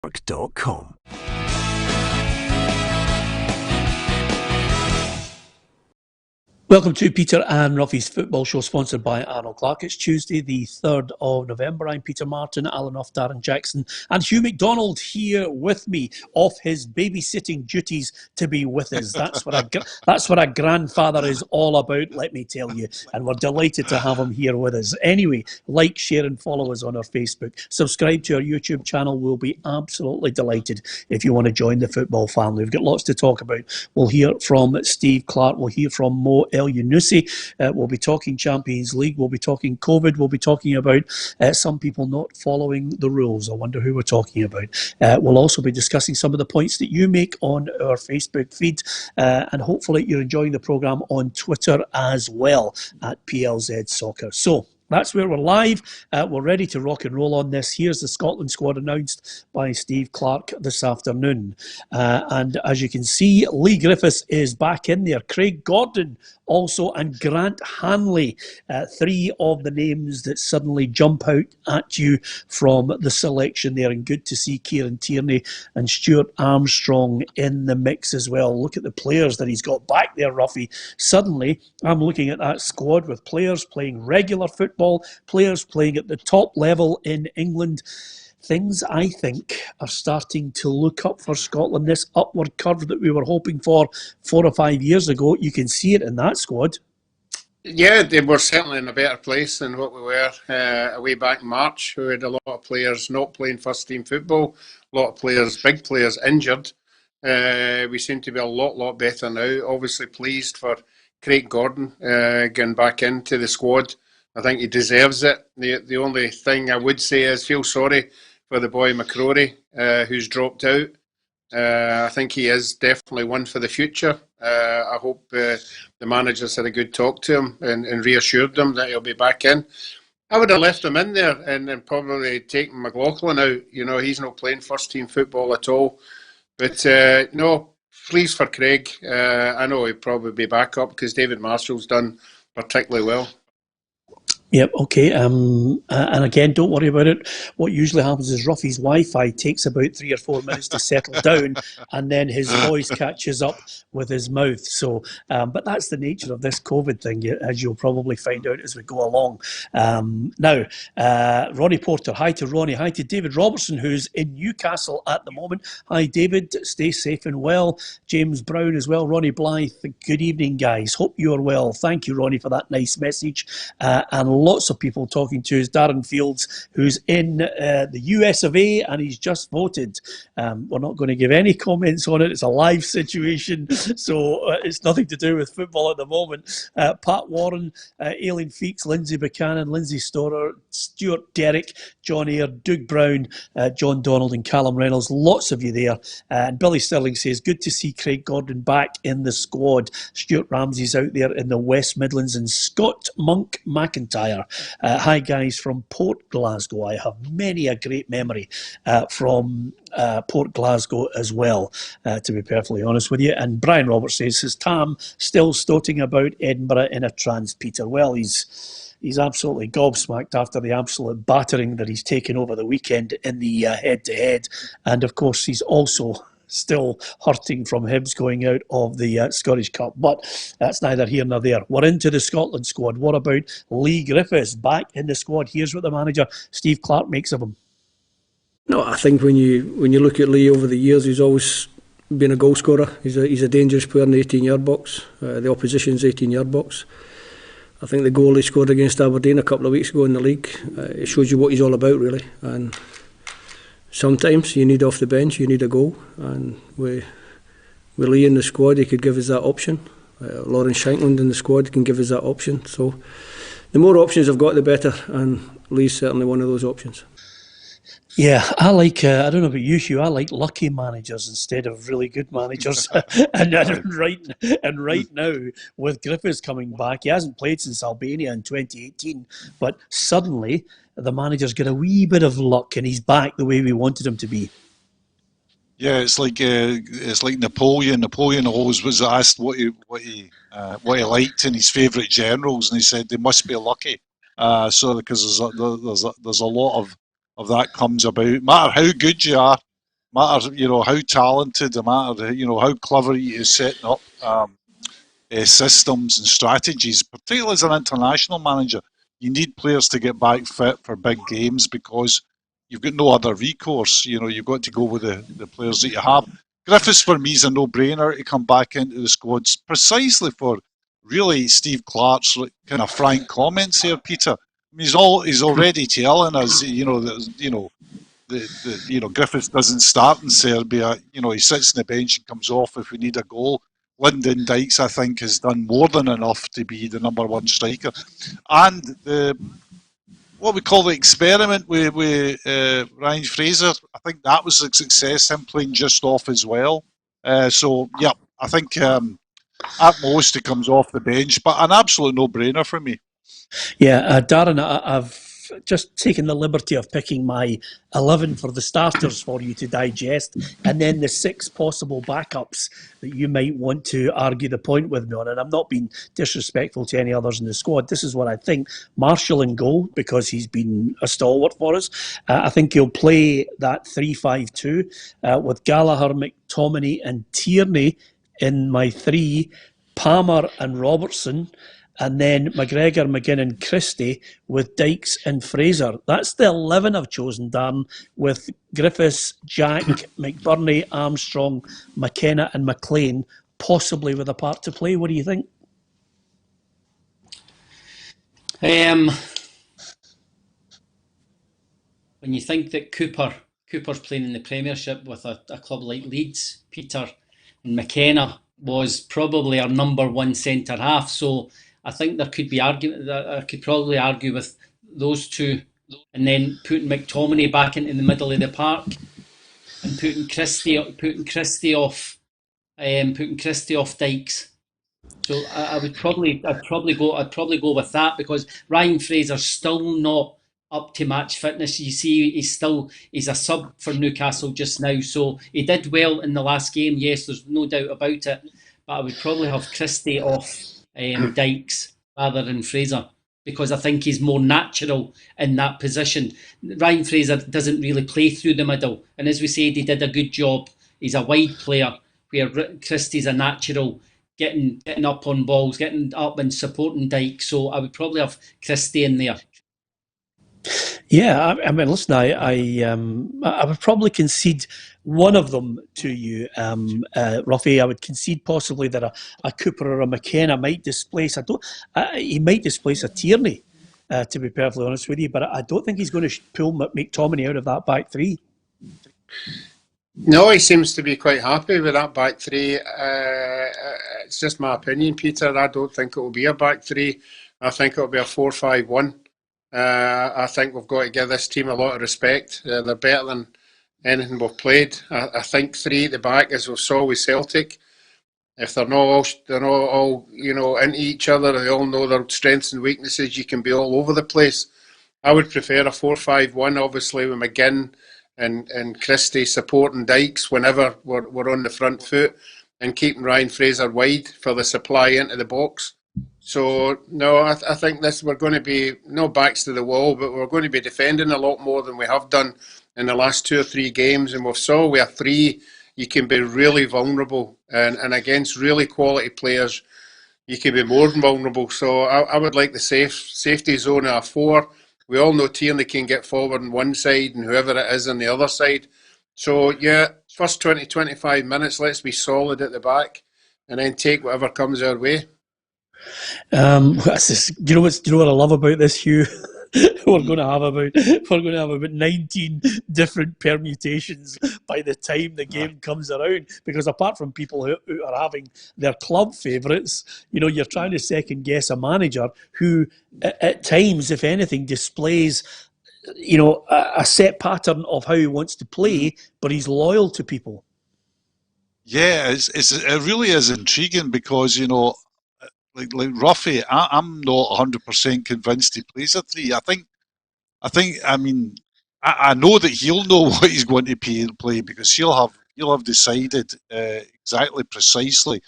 Network.com. Welcome to Peter and Roughie's Football Show, sponsored by Arnold Clark. It's Tuesday, the 3rd of November. I'm Peter Martin, Alan Off, Darren Jackson, and Hugh MacDonald here with me, off his babysitting duties to be with us. That's what a grandfather is all about, let me tell you. And we're delighted to have him here with us. Anyway, like, share and follow us on our Facebook. Subscribe to our YouTube channel. We'll be absolutely delighted if you want to join the football family. We've got lots to talk about. We'll hear from Steve Clark. We'll hear from Mo El Yunusi. We'll be talking Champions League. We'll be talking COVID. We'll be talking about some people not following the rules. I wonder who we're talking about. We'll also be discussing some of the points that you make on our Facebook feed, and hopefully you're enjoying the programme on Twitter as well at PLZ Soccer. So that's where we're live. We're ready to rock and roll on this. Here's the Scotland squad announced by Steve Clark this afternoon. And as you can see, Lee Griffiths is back in there. Craig Gordon also, and Grant Hanley. Three of the names that suddenly jump out at you from the selection there. And good to see Kieran Tierney and Stuart Armstrong in the mix as well. Look at the players that he's got back there, Roughie. Suddenly, I'm looking at that squad with players playing regular football, players playing at the top level in England. Things, I think, are starting to look up for Scotland. This upward curve that we were hoping for 4 or 5 years ago, you can see it in that squad. Yeah, they were certainly in a better place than what we were way back in March. We had a lot of players not playing first-team football, a lot of players, big players, injured. We seem to be a lot better now. Obviously pleased for Craig Gordon getting back into the squad. I think he deserves it. The only thing I would say is feel sorry for the boy McCrory, who's dropped out. I think he is definitely one for the future. I hope the managers had a good talk to him and reassured him that he'll be back in. I would have left him in there and probably taken McLaughlin out. You know, he's not playing first team football at all. But no, pleased for Craig. I know he'll probably be back up because David Marshall's done particularly well. Yep, okay. And again, don't worry about it. What usually happens is Roughie's Wi-Fi takes about 3 or 4 minutes to settle down, and then his voice catches up with his mouth. So, but that's the nature of this COVID thing, as you'll probably find out as we go along. Now, Ronnie Porter. Hi to Ronnie. Hi to David Robertson, who's in Newcastle at the moment. Hi, David. Stay safe and well. James Brown as well. Ronnie Blythe. Good evening, guys. Hope you are well. Thank you, Ronnie, for that nice message. And lots of people talking to us. Darren Fields, who's in the US of A, and he's just voted. We're not going to give any comments on it. It's a live situation, so it's nothing to do with football at the moment. Pat Warren, Aileen Feeks, Lindsay Buchanan, Lindsay Storer, Stuart Derrick, John Eyre, Doug Brown, John Donald and Callum Reynolds. Lots of you there. And Billy Sterling says, good to see Craig Gordon back in the squad. Stuart Ramsey's out there in the West Midlands, and Scott Monk McIntyre. Hi guys from Port Glasgow. I have many a great memory from Port Glasgow as well, to be perfectly honest with you. And Brian Roberts says, is Tam still stoating about Edinburgh in a trance, Peter? Well, he's absolutely gobsmacked after the absolute battering that he's taken over the weekend in the head-to-head. And of course, he's also still hurting from Hibs going out of the Scottish Cup. But that's neither here nor there. We're into the Scotland squad. What about Lee Griffiths back in the squad? Here's what the manager, Steve Clark, makes of him. No, I think when you look at Lee over the years, he's always been a goal scorer. He's a dangerous player in the 18-yard box, the opposition's 18-yard box. I think the goal he scored against Aberdeen a couple of weeks ago in the league, it shows you what he's all about, really. And sometimes you need off the bench, you need a goal, and with Lee in the squad, he could give us that option. Lawrence Shankland in the squad can give us that option. So the more options I've got, the better, and Lee's certainly one of those options. Yeah, I like, I don't know about you, Hugh, I like lucky managers instead of really good managers. and right now, with Griffiths coming back, he hasn't played since Albania in 2018, but suddenly the manager's got a wee bit of luck and he's back the way we wanted him to be. Yeah, it's like Napoleon. Napoleon always was asked what he liked in his favourite generals, and he said they must be lucky. So because there's a lot of that comes about. No matter how good you are, matter, how talented, no matter, how clever he is setting up systems and strategies, particularly as an international manager. You need players to get back fit for big games because you've got no other recourse. You've got to go with the players that you have. Griffiths, for me, is a no-brainer to come back into the squads precisely for really Steve Clarke's kind of frank comments here, Peter. He's already telling us, Griffiths doesn't start in Serbia. He sits on the bench and comes off if we need a goal. Lyndon Dykes, I think, has done more than enough to be the number one striker. And what we call the experiment with Ryan Fraser, I think that was a success, him playing just off as well. I think at most he comes off the bench, but an absolute no-brainer for me. Yeah, Darren, I've just taken the liberty of picking my 11 for the starters for you to digest, and then the 6 possible backups that you might want to argue the point with me on. And I'm not being disrespectful to any others in the squad. This is what I think. Marshall in goal, because he's been a stalwart for us. I think he'll play that 3-5-2 with Gallagher, McTominay and Tierney in my 3, Palmer and Robertson, and then McGregor, McGinn, Christie with Dykes and Fraser. That's the 11 I've chosen, Darren, with Griffiths, Jack, McBurney, Armstrong, McKenna and McLean, possibly with a part to play. What do you think? When you think that Cooper's playing in the Premiership with a club like Leeds, Peter and McKenna was probably our number one centre half, so I think there could be argument that I could probably argue with those two, and then putting McTominay back into the middle of the park and putting Christie off Dykes. So I'd probably go with that, because Ryan Fraser's still not up to match fitness. You see, he's a sub for Newcastle just now, so he did well in the last game. Yes, there's no doubt about it, but I would probably have Christie off Dykes rather than Fraser, because I think he's more natural in that position. Ryan Fraser doesn't really play through the middle, and as we said, he did a good job. He's a wide player, where Christie's a natural, getting up on balls, getting up and supporting Dykes. So I would probably have Christie in there. Yeah, I mean, listen, I would probably concede one of them to you, Roughie. I would concede possibly that a Cooper or a McKenna might displace. He might displace a Tierney, to be perfectly honest with you. But I don't think he's going to pull McTominay out of that back 3. No, he seems to be quite happy with that back 3. It's just my opinion, Peter. I don't think it will be a back 3. I think it will be a 4-5-1. I think we've got to give this team a lot of respect. They're better than anything we've played. I think 3 at the back, as we saw with Celtic, if they're not all into each other, they all know their strengths and weaknesses, you can be all over the place. I would prefer a 4-5-1, obviously, with McGinn and Christie supporting Dykes whenever we're on the front foot, and keeping Ryan Fraser wide for the supply into the box. So, no, I think we're going to be, no backs to the wall, but we're going to be defending a lot more than we have done in the last 2 or 3 games. And we've saw with a 3, you can be really vulnerable. And against really quality players, you can be more than vulnerable. So I would like the safety zone of a 4. We all know Tierney can get forward on one side and whoever it is on the other side. So, yeah, first 20, 25 minutes, let's be solid at the back and then take whatever comes our way. Do you know what I love about this, Hugh? We're going to have about 19 different permutations by the time the game comes around, because apart from people who are having their club favourites, you're trying to second guess a manager who at times, if anything, displays a set pattern of how he wants to play, but he's loyal to people. Yeah, it really is intriguing, because like Roughie, I'm not 100% convinced he plays a 3. I know that he'll know what he's going to play, because he'll have decided exactly precisely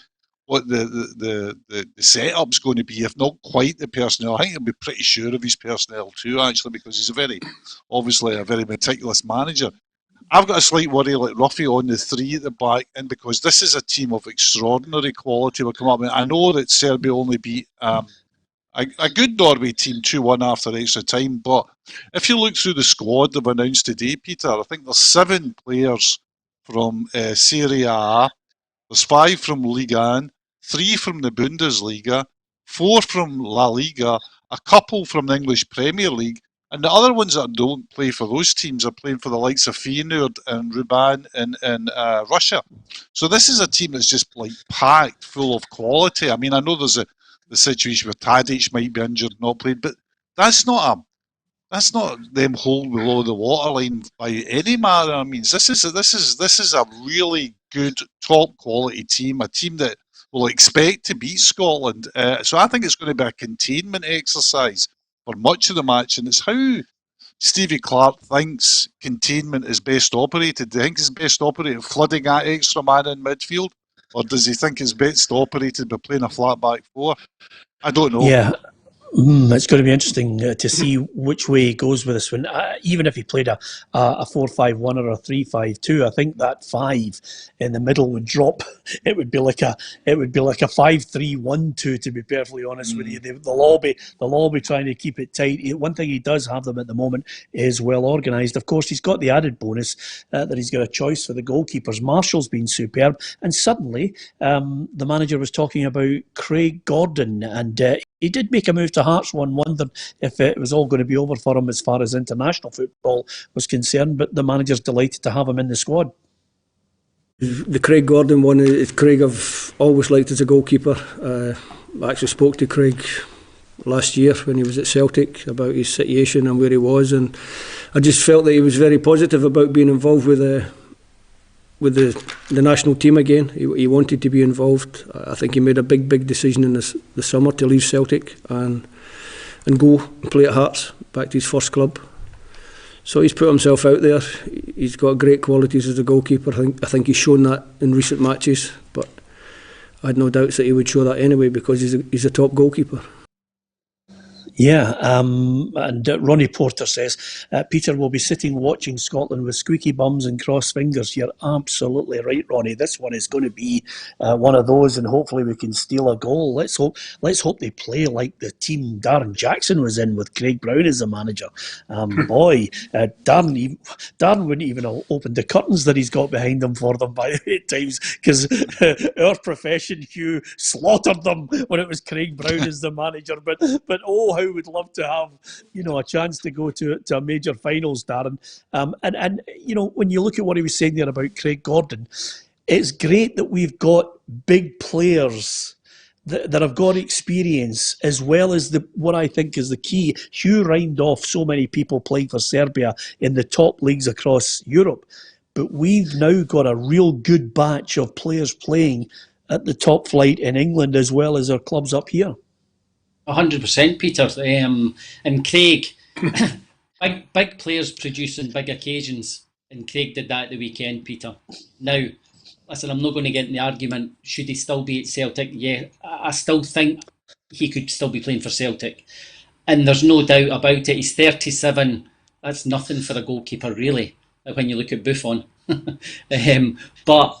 what the setup's going to be, if not quite the personnel. I think he'll be pretty sure of his personnel too, actually, because he's obviously a very meticulous manager. I've got a slight worry like Roughie on the 3 at the back, and because this is a team of extraordinary quality we're coming up with. I know that Serbia only beat a good Norway team 2-1 after extra time, but if you look through the squad they've announced today, Peter, I think there's 7 players from Serie A, there's 5 from Liga 1, 3 from the Bundesliga, 4 from La Liga, a couple from the English Premier League, and the other ones that don't play for those teams are playing for the likes of Feyenoord and Ruban in Russia. So this is a team that's just like packed full of quality. I mean, I know there's the situation where Tadic might be injured, not played, but that's not them hold below the waterline by any manner. I mean, this is a really good top quality team, a team that will expect to beat Scotland. So I think it's going to be a containment exercise for much of the match, and it's how Stevie Clarke thinks containment is best operated. Do you think it's best operated flooding that extra man in midfield, or does he think it's best operated by playing a flat back 4? I don't know. Yeah. It's going to be interesting to see which way he goes with this one. Even if he played a 4-5-1 or a 3-5-2, I think that 5 in the middle would drop. It would be like a 5-3-1-2. To be perfectly honest with you, they'll be trying to keep it tight. One thing he does have them at the moment is well organised. Of course, he's got the added bonus that he's got a choice for the goalkeepers. Marshall's been superb, and suddenly the manager was talking about Craig Gordon, and he did make a move to Hearts. One wondered if it was all going to be over for him as far as international football was concerned, but the manager's delighted to have him in the squad. The Craig Gordon one is Craig I've always liked as a goalkeeper. I actually spoke to Craig last year when he was at Celtic about his situation and where he was, and I just felt that he was very positive about being involved with the national team again. He wanted to be involved. I think he made a big decision in the summer to leave Celtic and go and play at Hearts, back to his first club. So he's put himself out there. He's got great qualities as a goalkeeper. I think he's shown that in recent matches, but I had no doubts that he would show that anyway because he's a top goalkeeper. Yeah, and Ronnie Porter says, Peter will be sitting watching Scotland with squeaky bums and crossed fingers. You're absolutely right, Ronnie. This one is going to be one of those, and hopefully we can steal a goal. Let's hope they play like the team Darren Jackson was in with Craig Brown as the manager. Darren wouldn't even have opened the curtains that he's got behind him for them by times, because our profession, Hugh, slaughtered them when it was Craig Brown as the manager. But oh, how would love to have a chance to go to a major finals, Darren. And when you look at what he was saying there about Craig Gordon, it's great that we've got big players that have got experience, as well as what I think is the key. Hugh rhymed off so many people playing for Serbia in the top leagues across Europe, but we've now got a real good batch of players playing at the top flight in England as well as our clubs up here. 100%, Peter. And Craig, big players producing big occasions, and Craig did that at the weekend, Peter. Now, listen, I'm not going to get in the argument, should he still be at Celtic? Yeah, I still think he could still be playing for Celtic. And there's no doubt about it. He's 37. That's nothing for a goalkeeper, really, when you look at Buffon. But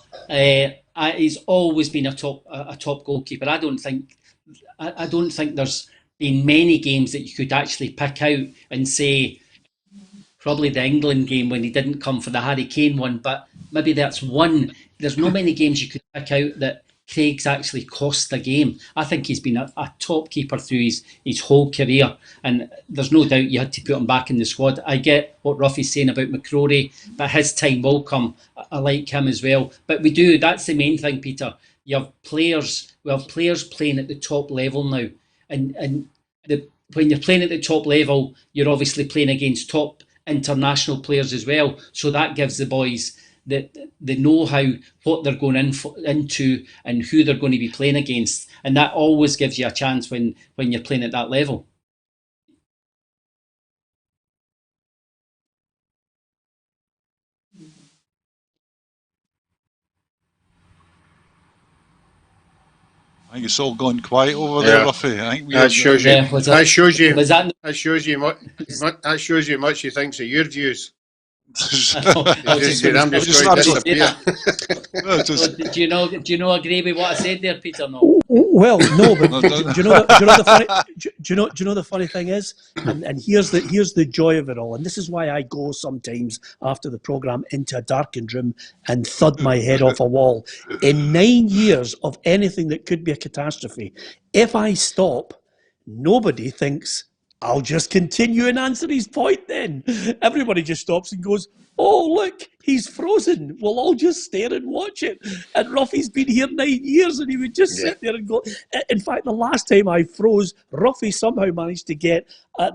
he's always been a top goalkeeper. I don't think there's been many games that you could actually pick out and say, probably the England game when he didn't come for the Harry Kane one, but maybe that's one. There's no many games you could pick out that Craig's actually cost a game. I think he's been a top keeper through his whole career, and there's no doubt you had to put him back in the squad. I get what Roughie's saying about McCrory, but his time will come. I like him as well. But that's the main thing, Peter. We have players playing at the top level now, and when you're playing at the top level, you're obviously playing against top international players as well. So that gives the boys the know-how, what they're going into, and who they're going to be playing against, and that always gives you a chance when you're playing at that level. I think it's all gone quiet over there, Roughie. I think that shows you much he thinks of your views. Do you know agree with what I said there, Peter? No. Well, no, but do you know the funny thing is, and here's the joy of it all, and this is why I go sometimes after the programme into a darkened room and thud my head off a wall. In 9 years of anything that could be a catastrophe, if I stop, nobody thinks I'll just continue and answer his point then. Everybody just stops and goes, oh, look, he's frozen. We'll all just stare and watch it. And Roughie's been here 9 years and he would just sit there and go. In fact, the last time I froze, Roughie somehow managed to get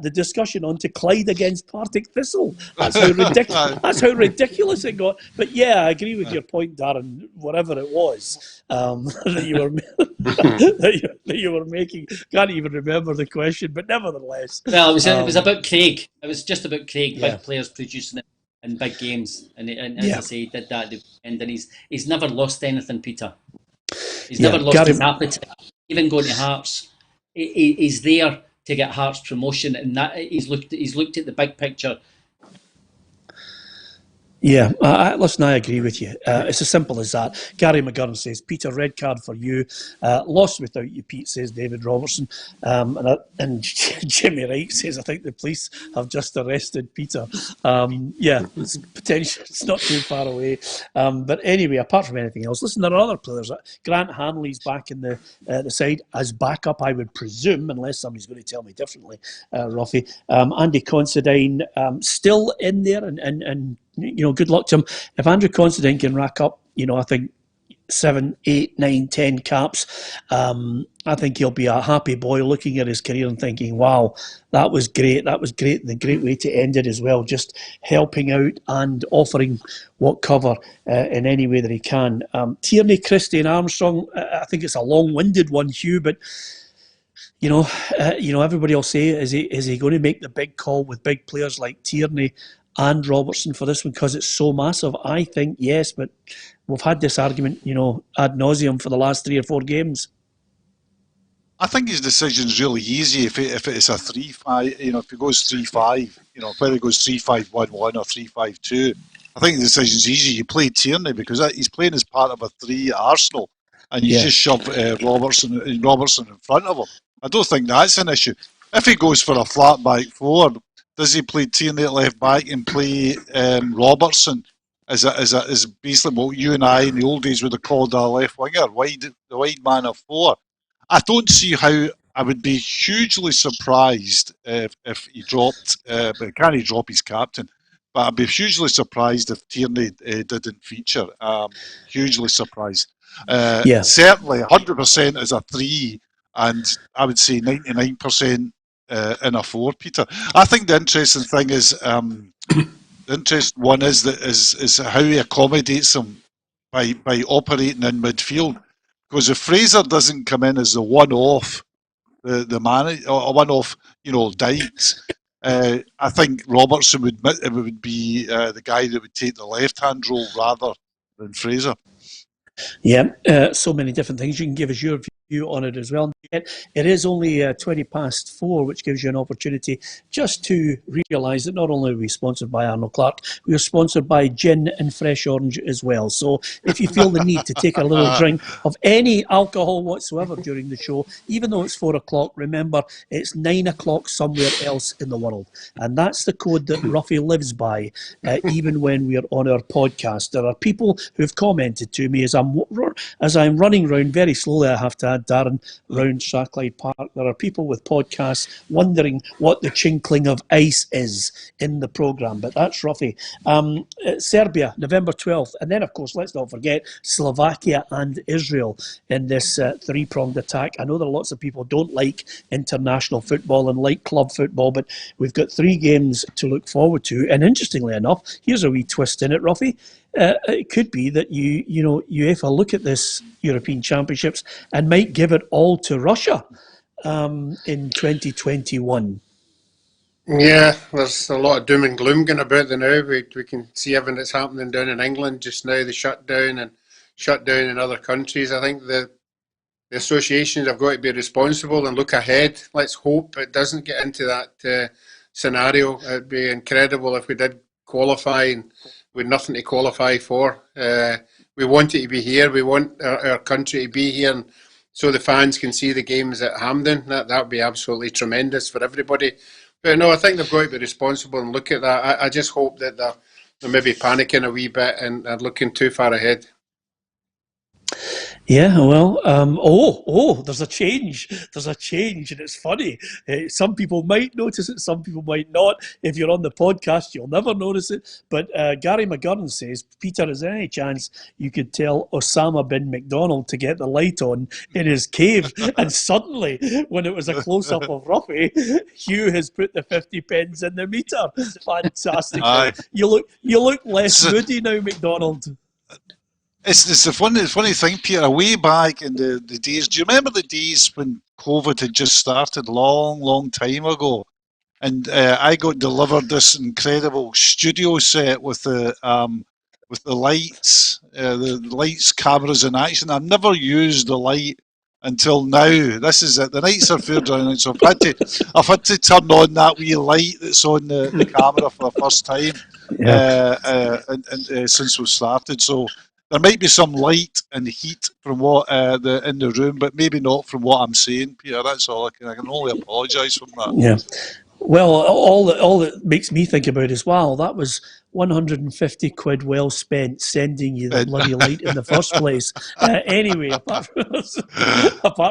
the discussion onto Clyde against Partick Thistle. That's how ridiculous it got. But yeah, I agree with your point, Darren, whatever it was that you were making. Can't even remember the question, but nevertheless. Well, it was about Craig. It was just about Craig, big players producing it in big games, and as I say, he did that at the end, and he's never lost anything, Peter. He's never lost his appetite. Even going to Hearts, he's there to get Hearts promotion, and that he's looked at the big picture. Yeah, listen, I agree with you. It's as simple as that. Gary McGurn says, Peter, red card for you. Lost without you, Pete, says David Robertson. And Jimmy Wright says, I think the police have just arrested Peter. Yeah, it's potential. It's not too far away. But anyway, apart from anything else, listen, there are other players. Grant Hanley's back in the side as backup, I would presume, unless somebody's going to tell me differently, Roughie. Andy Considine still in there and good luck to him. If Andrew Considine can rack up, I think 7, 8, 9, 10 caps, I think he'll be a happy boy looking at his career and thinking, wow, that was great. That was great. And a great way to end it as well, just helping out and offering what cover in any way that he can. Tierney, Christie and Armstrong, I think it's a long-winded one, Hugh, but everybody will say, is he going to make the big call with big players like Tierney and Robertson for this one because it's so massive? I think yes, but we've had this argument, ad nauseum for the last 3 or 4 games. I think his decision's really easy if it's a 3-5, if he goes 3-5, whether he goes 3-5-1-1 or 3-5-2. I think the decision's easy. You play Tierney because he's playing as part of a 3 at Arsenal, and you just shove Robertson in front of him. I don't think that's an issue. If he goes for a flat back 4, does he play Tierney at left back and play Robertson as basically what you and I in the old days would have called a left winger, the wide man of 4? I don't see how. I would be hugely surprised if he dropped, but can he drop his captain? But I'd be hugely surprised if Tierney didn't feature. Hugely surprised. Certainly 100% as a 3, and I would say 99% in a 4, Peter. I think the interesting thing is the interest one is how he accommodates them by operating in midfield. Because if Fraser doesn't come in as the one-off, the man or one-off, Dykes, I think Robertson would be the guy that would take the left-hand role rather than Fraser. Yeah, so many different things. You can give us your view on it as well. It is only 20 past 4, which gives you an opportunity just to realise that not only are we sponsored by Arnold Clark, we are sponsored by Gin and Fresh Orange as well. So if you feel the need to take a little drink of any alcohol whatsoever during the show, even though it's 4 o'clock, remember it's 9 o'clock somewhere else in the world. And that's the code that Roughie lives by, even when we are on our podcast. There are people who've commented to me as I'm running round very slowly, I have to add, Darren, round Strathclyde Park. There are people with podcasts wondering what the chinkling of ice is in the programme, but that's Roughie. Serbia, November 12th, and then of course let's not forget Slovakia and Israel in this 3-pronged attack. I know there are lots of people who don't like international football and like club football, but we've got 3 games to look forward to, and interestingly enough, here's a wee twist in it, Roughie. It could be that UEFA look at this European Championships and might give it all to Russia in 2021. Yeah, there's a lot of doom and gloom going about there now. We can see everything that's happening down in England just now, the shutdown in other countries. I think the associations have got to be responsible and look ahead. Let's hope it doesn't get into that scenario. It'd be incredible if we did qualifying with nothing to qualify for. We want it to be here. We want our country to be here, and so the fans can see the games at Hampden. That would be absolutely tremendous for everybody. But no, I think they've got to be responsible and look at that. I just hope that they're maybe panicking a wee bit and are looking too far ahead. Yeah, well, there's a change. There's a change, and it's funny. Some people might notice it, some people might not. If you're on the podcast, you'll never notice it. But Gary McGurn says, Peter, is there any chance you could tell Osama bin McDonald to get the light on in his cave? And suddenly, when it was a close-up of Roughie, Hugh has put the 50 pence in the meter. Fantastic. You look less moody now, McDonald. It's a funny thing, Peter. Way back in the days, do you remember the days when COVID had just started, long time ago? And I got delivered this incredible studio set with the lights, cameras in action. I've never used the light until now. This is it. The nights are fair drowning, so I've had to turn on that wee light that's on the camera for the first time since we've started. So there might be some light and heat from what in the room, but maybe not from what I'm saying, Peter. That's all. I can only apologise for that. Yeah. Well, all that makes me think about is, wow, that was 150 quid well spent sending you the bloody light in the first place. Anyway, apart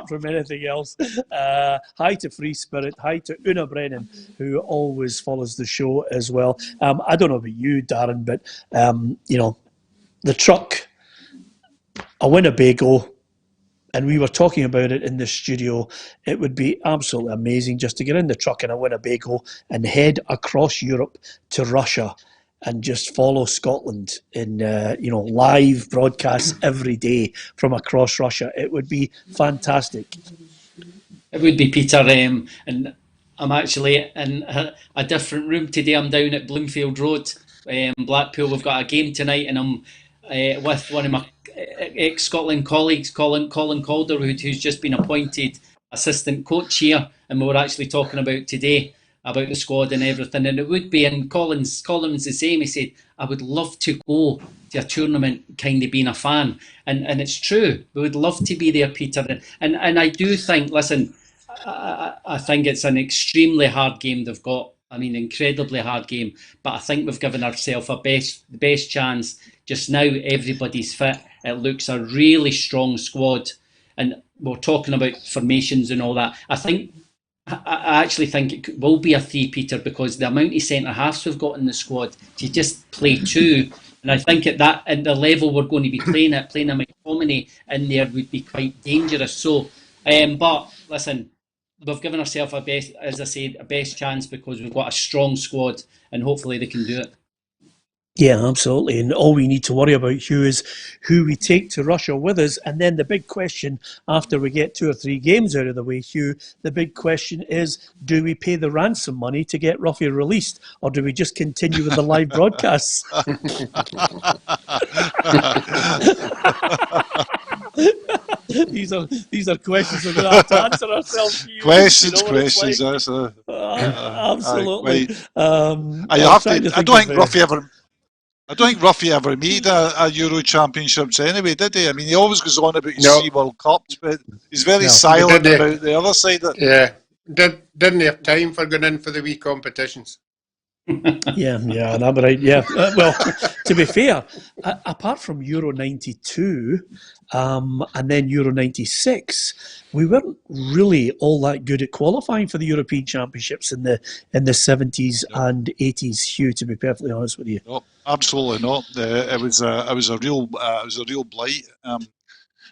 from anything else, hi to Free Spirit, hi to Una Brennan, who always follows the show as well. I don't know about you, Darren, but the truck, a Winnebago, and we were talking about it in the studio. It would be absolutely amazing just to get in the truck in a Winnebago and head across Europe to Russia and just follow Scotland in live broadcasts every day from across Russia. It would be fantastic. It would be, Peter, and I'm actually in a different room today. I'm down at Bloomfield Road, Blackpool. We've got a game tonight, and I'm with one of my ex-Scotland colleagues, Colin Calderwood, who's just been appointed assistant coach here, and we were actually talking about today about the squad and everything. And it would be, and Colin's the same. He said, I would love to go to a tournament, kind of being a fan, and it's true. We would love to be there, Peter. And I do think, listen, I think it's an extremely hard game they've got. I mean, incredibly hard game. But I think we've given ourselves the best chance. Just now, everybody's fit. It looks a really strong squad. And we're talking about formations and all that. I actually think it will be a three-peater because the amount of centre-halves we've got in the squad to just play two. And I think at the level we're going to be playing a McTominay in there would be quite dangerous. So, but listen, we've given ourselves a best chance because we've got a strong squad, and hopefully they can do it. Yeah, absolutely. And all we need to worry about, Hugh, is who we take to Russia with us. And then the big question, after we get 2 or 3 games out of the way, Hugh, the big question is, do we pay the ransom money to get Roughie released, or do we just continue with the live broadcasts? These are questions we're going to have to answer ourselves. Hugh. Questions. Like. Absolutely. I don't think Roughie ever made a Euro Championships anyway, did he? I mean, he always goes on about his 3 World Cups, but he's very silent about the other side of it. Yeah, didn't have time for going in for the wee competitions. Yeah, that's right. Yeah, well, to be fair, apart from Euro '92 and then Euro '96, we weren't really all that good at qualifying for the European Championships in the 70s and 80s. Hugh, to be perfectly honest with you, no, absolutely not. It was a real blight.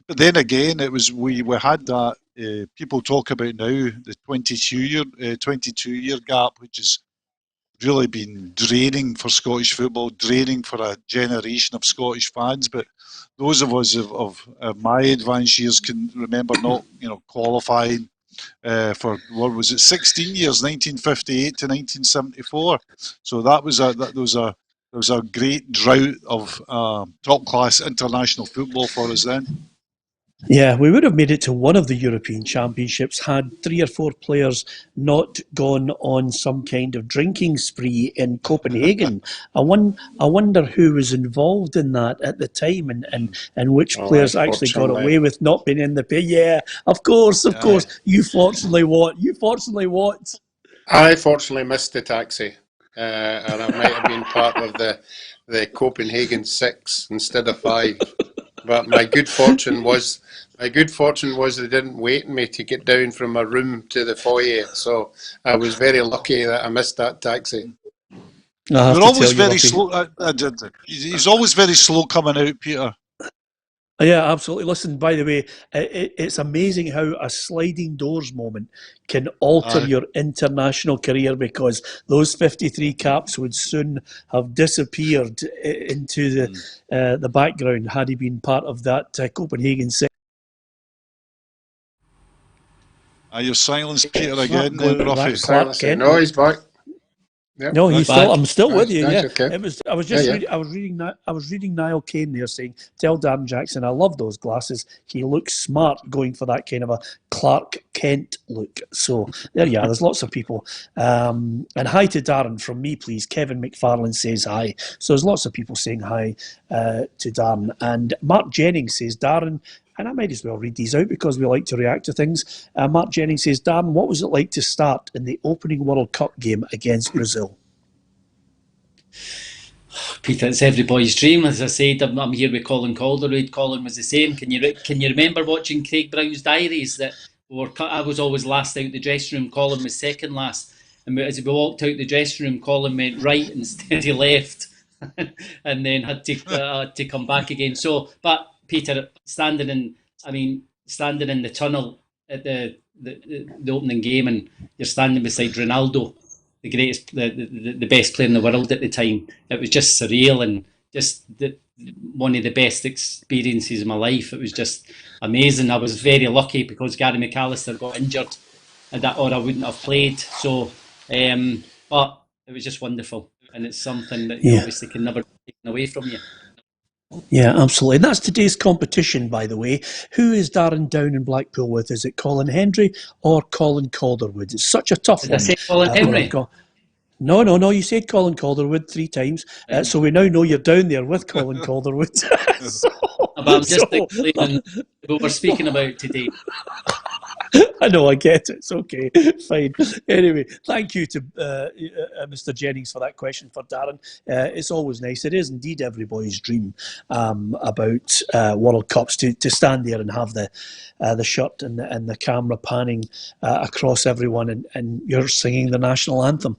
But then again, it was we had that. People talk about now the 22 year gap, which is really been draining for Scottish football, draining for a generation of Scottish fans. But those of us of my advanced years can remember not, qualifying for what was it, 16 years, 1958 to 1974. So that was a great drought of top class international football for us then. Yeah, we would have made it to one of the European Championships had 3 or 4 players not gone on some kind of drinking spree in Copenhagen. I wonder who was involved in that at the time and which players actually got away with not being in the pay. Yeah, of course. You fortunately what? I fortunately missed the taxi, and I might have been part of the Copenhagen 6 instead of 5. But my good fortune was they didn't wait me to get down from my room to the foyer. So I was very lucky that I missed that taxi. You're always very slow. He's always very slow coming out, Peter. Yeah, absolutely. Listen, by the way, it's amazing how a sliding doors moment can alter your international career, because those 53 caps would soon have disappeared into the background had he been part of that Copenhagen 6. You're silenced, Peter, again, Roughie. No, he's back. Yep. No, he's still. I'm still with you. Yeah, okay. It was. I was just. I was reading Niall Kane there saying, "Tell Darren Jackson I love those glasses. He looks smart going for that kind of a Clark Kent look." So there you are. There's lots of people. And hi to Darren from me, please. Kevin McFarlane says hi. So there's lots of people saying hi to Darren. And Mark Jennings says, Darren. And I might as well read these out because we like to react to things. Mark Jennings says, Darren, what was it like to start in the opening World Cup game against Brazil? Peter, it's every boy's dream. As I said, I'm here with Colin Calderwood. Colin was the same. Can you remember watching Craig Brown's diaries? I was always last out the dressing room. Colin was second last. And as we walked out the dressing room, Colin went right instead of left, and then had to come back again. So, but Peter, standing in the tunnel at the opening game, and you're standing beside Ronaldo, the greatest, the best player in the world at the time. It was just surreal and just one of the best experiences of my life. It was just amazing. I was very lucky because Gary McAllister got injured, or I wouldn't have played. So, but it was just wonderful, and it's something that you obviously can never take away from you. Yeah, absolutely. And that's today's competition, by the way. Who is Darren down in Blackpool with? Is it Colin Hendry or Colin Calderwood? It's such a tough one. Did I say Colin Hendry? No, you said Colin Calderwood 3 times. So we now know you're down there with Colin Calderwood. But I'm just explaining what we're speaking about today. I know, I get it. It's okay. Fine. Anyway, thank you to Mr. Jennings for that question for Darren. It's always nice. It is indeed everybody's dream about World Cups to stand there and have the shirt and the camera panning across everyone and you're singing the national anthem.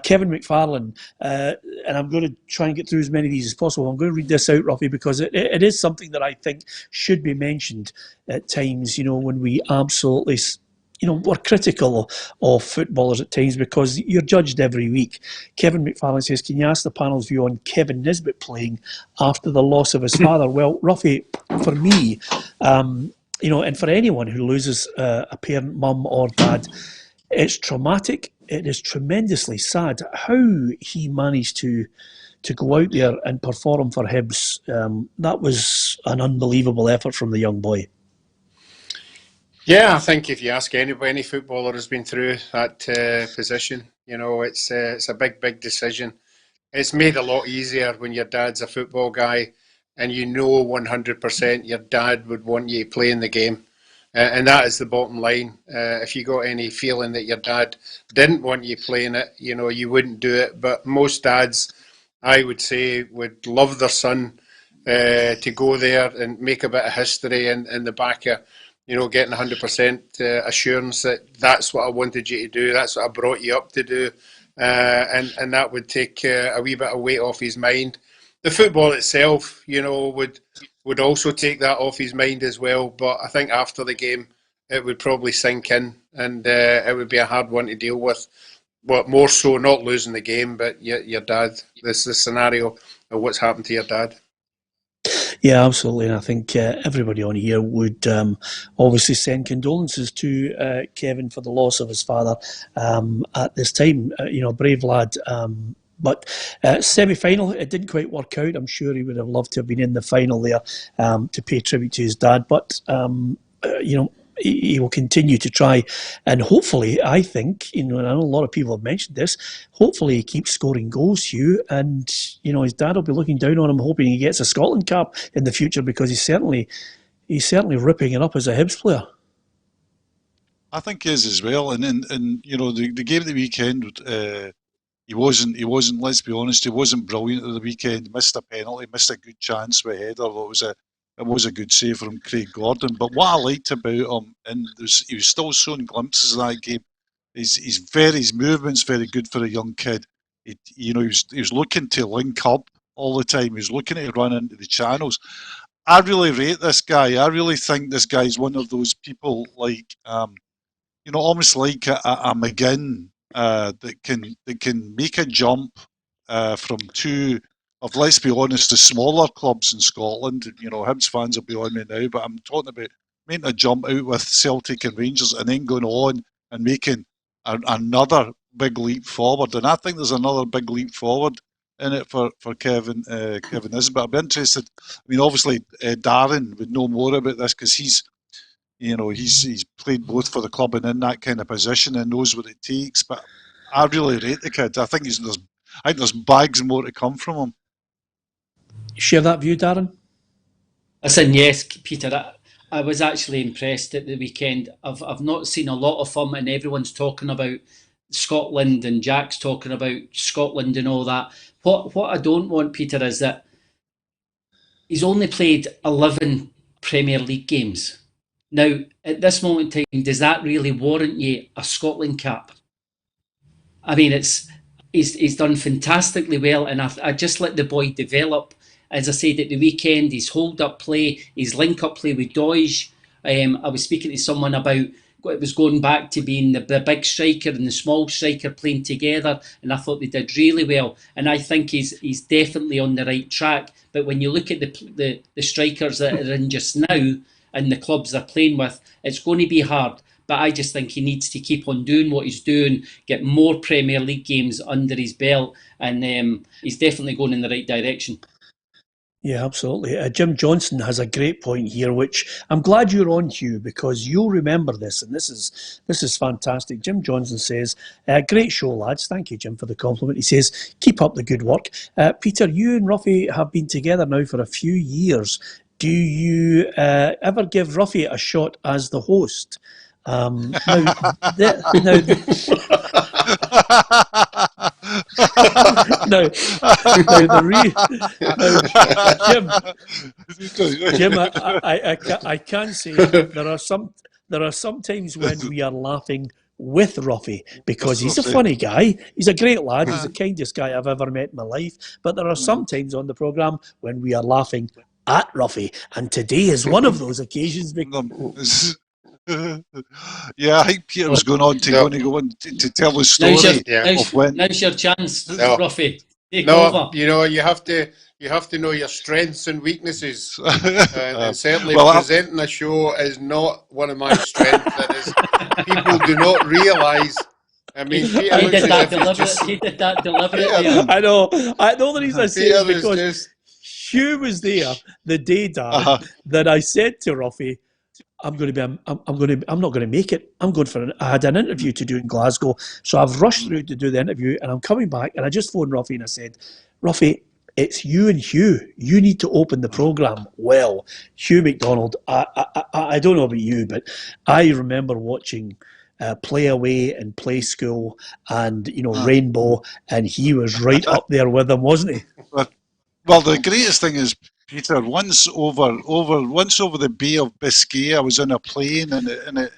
Kevin McFarlane, and I'm going to try and get through as many of these as possible. I'm going to read this out, Roughie, because it is something that I think should be mentioned at times, when we absolutely, we're critical of footballers at times because you're judged every week. Kevin McFarlane says, can you ask the panel's view on Kevin Naismith playing after the loss of his father? Well, Roughie, for me, and for anyone who loses a parent, mum or dad, it's traumatic. It is tremendously sad. How he managed to go out there and perform for Hibs, that was an unbelievable effort from the young boy. Yeah, I think if you ask anybody, any footballer has been through that position, it's a big decision. It's made a lot easier when your dad's a football guy and 100% your dad would want you to play in the game. And that is the bottom line. If you got any feeling that your dad didn't want you playing it, you wouldn't do it. But most dads, I would say, would love their son to go there and make a bit of history in the back of, getting 100% assurance that that's what I wanted you to do, that's what I brought you up to do. And that would take a wee bit of weight off his mind. The football itself, would also take that off his mind as well. But I think after the game, it would probably sink in and it would be a hard one to deal with. But more so, not losing the game, but your dad. This is the scenario of what's happened to your dad. Yeah, absolutely. And I think everybody on here would obviously send condolences to Kevin for the loss of his father at this time. Brave lad. But semi-final, it didn't quite work out. I'm sure he would have loved to have been in the final there to pay tribute to his dad. But, he will continue to try. And hopefully, I think, and I know a lot of people have mentioned this, hopefully he keeps scoring goals, Hugh. And, his dad will be looking down on him, hoping he gets a Scotland cap in the future, because he's certainly ripping it up as a Hibs player. I think he is as well. And the game of the weekend, he wasn't, let's be honest, he wasn't brilliant at the weekend. Missed a penalty, missed a good chance with a header. It was a good save from Craig Gordon. But what I liked about him, and he was still showing glimpses of that game, his movement's very good for a young kid. He was looking to link up all the time. He was looking to run into the channels. I really rate this guy. I really think this guy's one of those people like, almost like a McGinn that can make a jump from two of, let's be honest, the smaller clubs in Scotland. Hibs fans will be on me now, but I'm talking about making a jump out with Celtic and Rangers and then going on and making another big leap forward. And I think there's another big leap forward in it for Kevin Naismith. I'd be interested. Obviously, Darren would know more about this because he's played both for the club and in that kind of position and knows what it takes. But I really rate the kid. I think there's bags more to come from him. Share that view, Darren? Listen, yes, Peter. I was actually impressed at the weekend. I've not seen a lot of him, and everyone's talking about Scotland, and Jack's talking about Scotland and all that. What I don't want, Peter, is that he's only played 11 Premier League games. Now, at this moment in time, does that really warrant you a Scotland cap? He's done fantastically well, and I just let the boy develop. As I said at the weekend, his hold-up play, his link-up play with Doige. I was speaking to someone about it was going back to being the big striker and the small striker playing together, and I thought they did really well. And I think he's definitely on the right track. But when you look at the strikers that are in just now and the clubs they're playing with, it's going to be hard. But I just think he needs to keep on doing what he's doing, get more Premier League games under his belt, and he's definitely going in the right direction. Yeah, absolutely. Jim Johnson has a great point here, which I'm glad you're on, Hugh, because you'll remember this, and this is fantastic. Jim Johnson says, great show, lads. Thank you, Jim, for the compliment. He says, keep up the good work. Peter, you and Roughie have been together now for a few years. Do you ever give Roughie a shot as the host? Jim, I can say there are some times when we are laughing with Roughie because he's a funny guy. He's a great lad. He's the kindest guy I've ever met in my life. But there are some times on the programme when we are laughing at Roughie, and today is one of those occasions. Yeah, I think Peter was going on to go to tell the story of when. Now's your chance, Roughie. Take over. You have to know your strengths and weaknesses, and certainly presenting a show is not one of my strengths. That is, people do not realise. Peter he did that deliberately. I know. The only reason I say it is because Hugh was there the day, Darren, that I said to Roughie, I'm not going to make it. I had an interview to do in Glasgow, so I've rushed through to do the interview, and I'm coming back, and I just phoned Roughie and I said, Roughie, it's you and Hugh. You need to open the programme well. Hugh MacDonald, I don't know about you, but I remember watching Play Away and Play School and Rainbow, and he was right up there with them, wasn't he? Well, the greatest thing is, Peter, once over the Bay of Biscay, I was in a plane and it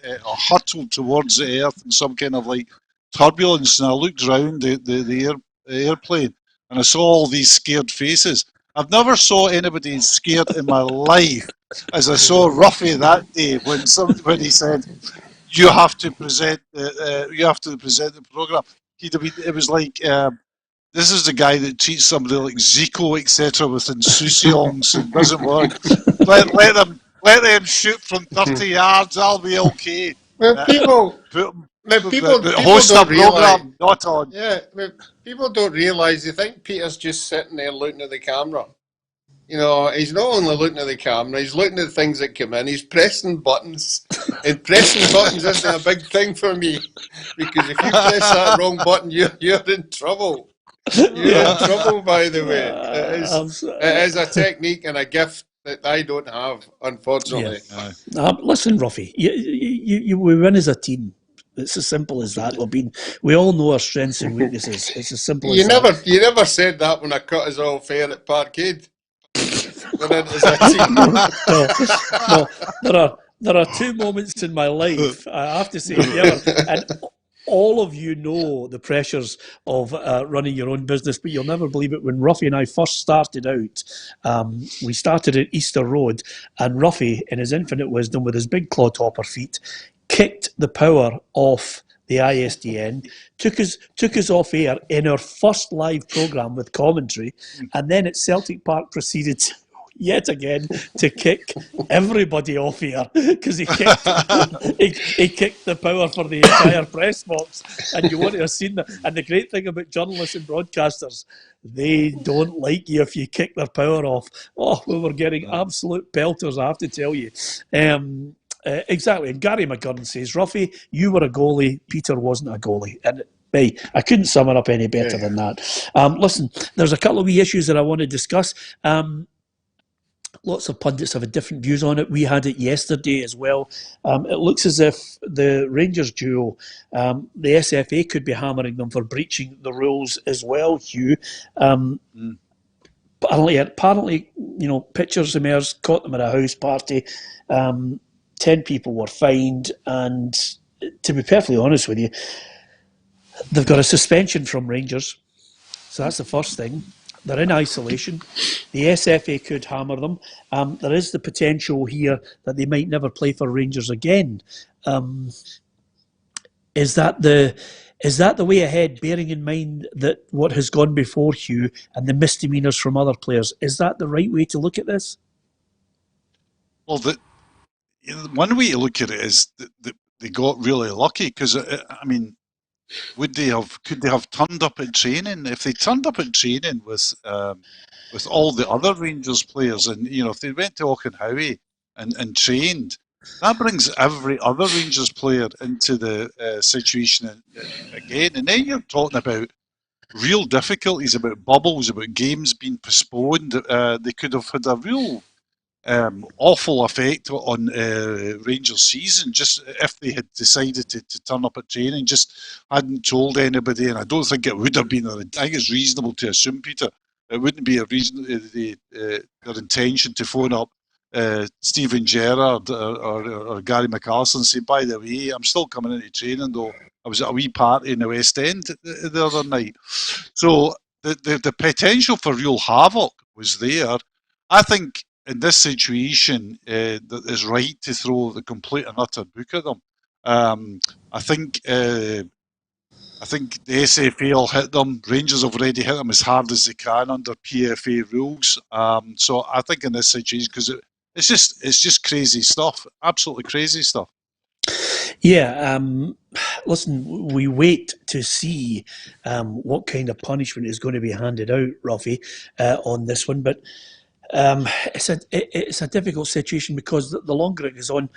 hurtled towards the earth in some kind of like turbulence, and I looked around the airplane and I saw all these scared faces. I've never saw anybody scared in my life as I saw Roughie that day when he said, "You have to present the programme." It was like. This is the guy that treats somebody like Zico, etc., with insouciance and doesn't work. Let them shoot from 30 yards. I'll be okay. Well, But people host a don't realise. programme, not on. Yeah, but people don't realise. They think Peter's just sitting there looking at the camera. You know, he's not only looking at the camera, he's looking at things that come in. He's pressing buttons. And pressing buttons isn't a big thing for me. Because if you press that wrong button, you're in trouble. You're in trouble, by the way. It is a technique and a gift that I don't have, unfortunately. Yeah. Listen, Roughie, we win as a team. It's as simple as that. We all know our strengths and weaknesses. It's as simple as that. You never said that when I cut us all fair at Parkade. No, there are two moments in my life, I have to say, and all of you know the pressures of running your own business, but you'll never believe it. When Roughie and I first started out, we started at Easter Road, and Roughie, in his infinite wisdom, with his big claw topper feet, kicked the power off the ISDN, took us off air in our first live programme with commentary, and then at Celtic Park proceeded yet again to kick everybody off here because he kicked the power for the entire press box, and you want to have seen that. And the great thing about journalists and broadcasters, they don't like you if you kick their power off. Oh, we were getting absolute pelters, I have to tell you. Exactly. And Gary McGurn says, Roughie, you were a goalie, Peter wasn't a goalie. And hey, I couldn't sum it up any better than that. Listen, there's a couple of wee issues that I want to discuss. Lots of pundits have different views on it. We had it yesterday as well. It looks as if the Rangers duo, the SFA could be hammering them for breaching the rules as well, Hugh. Apparently, you know, pictures emerged, caught them at a house party. 10 people were fined, and to be perfectly honest with you, they've got a suspension from Rangers. So that's the first thing. They're in isolation. The SFA could hammer them. There is the potential here that they might never play for Rangers again. Is that the way ahead, bearing in mind that what has gone before, Hugh, and the misdemeanours from other players? Is that the right way to look at this? Well, one way to look at it is that they got really lucky because, I mean, could they have turned up at training? If they turned up at training with all the other Rangers players, and you know, if they went to Auchenhowie and trained, that brings every other Rangers player into the situation again. And then you're talking about real difficulties, about bubbles, about games being postponed. They could have had a real awful effect on Rangers' season just if they had decided to turn up at training, just hadn't told anybody. And I don't think it would have been. I think it's reasonable to assume, Peter, it wouldn't be a reason their intention to phone up Steven Gerrard or Gary McAllister and say, by the way, I'm still coming into training, though I was at a wee party in the West End the other night. So the potential for real havoc was there. I think in this situation, that it's right to throw the complete and utter book at them. I think the SFA will hit them. Rangers have already hit them as hard as they can under PFA rules. So I think in this situation, because it's just crazy stuff, absolutely crazy stuff. Yeah, listen, we wait to see what kind of punishment is going to be handed out, Roughie, on this one, but. It's a difficult situation because the longer it goes on,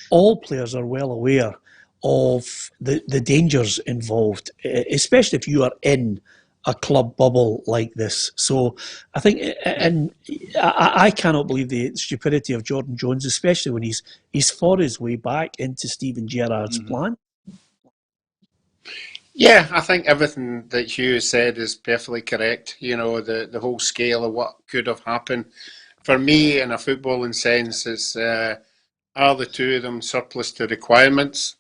all players are well aware of the dangers involved, especially if you are in a club bubble like this. So I think, and I cannot believe the stupidity of Jordan Jones, especially when he's fought his way back into Steven Gerrard's plan. Yeah, I think everything that Hugh said is perfectly correct. You know, the whole scale of what could have happened. For me, in a footballing sense, is are the two of them surplus to requirements?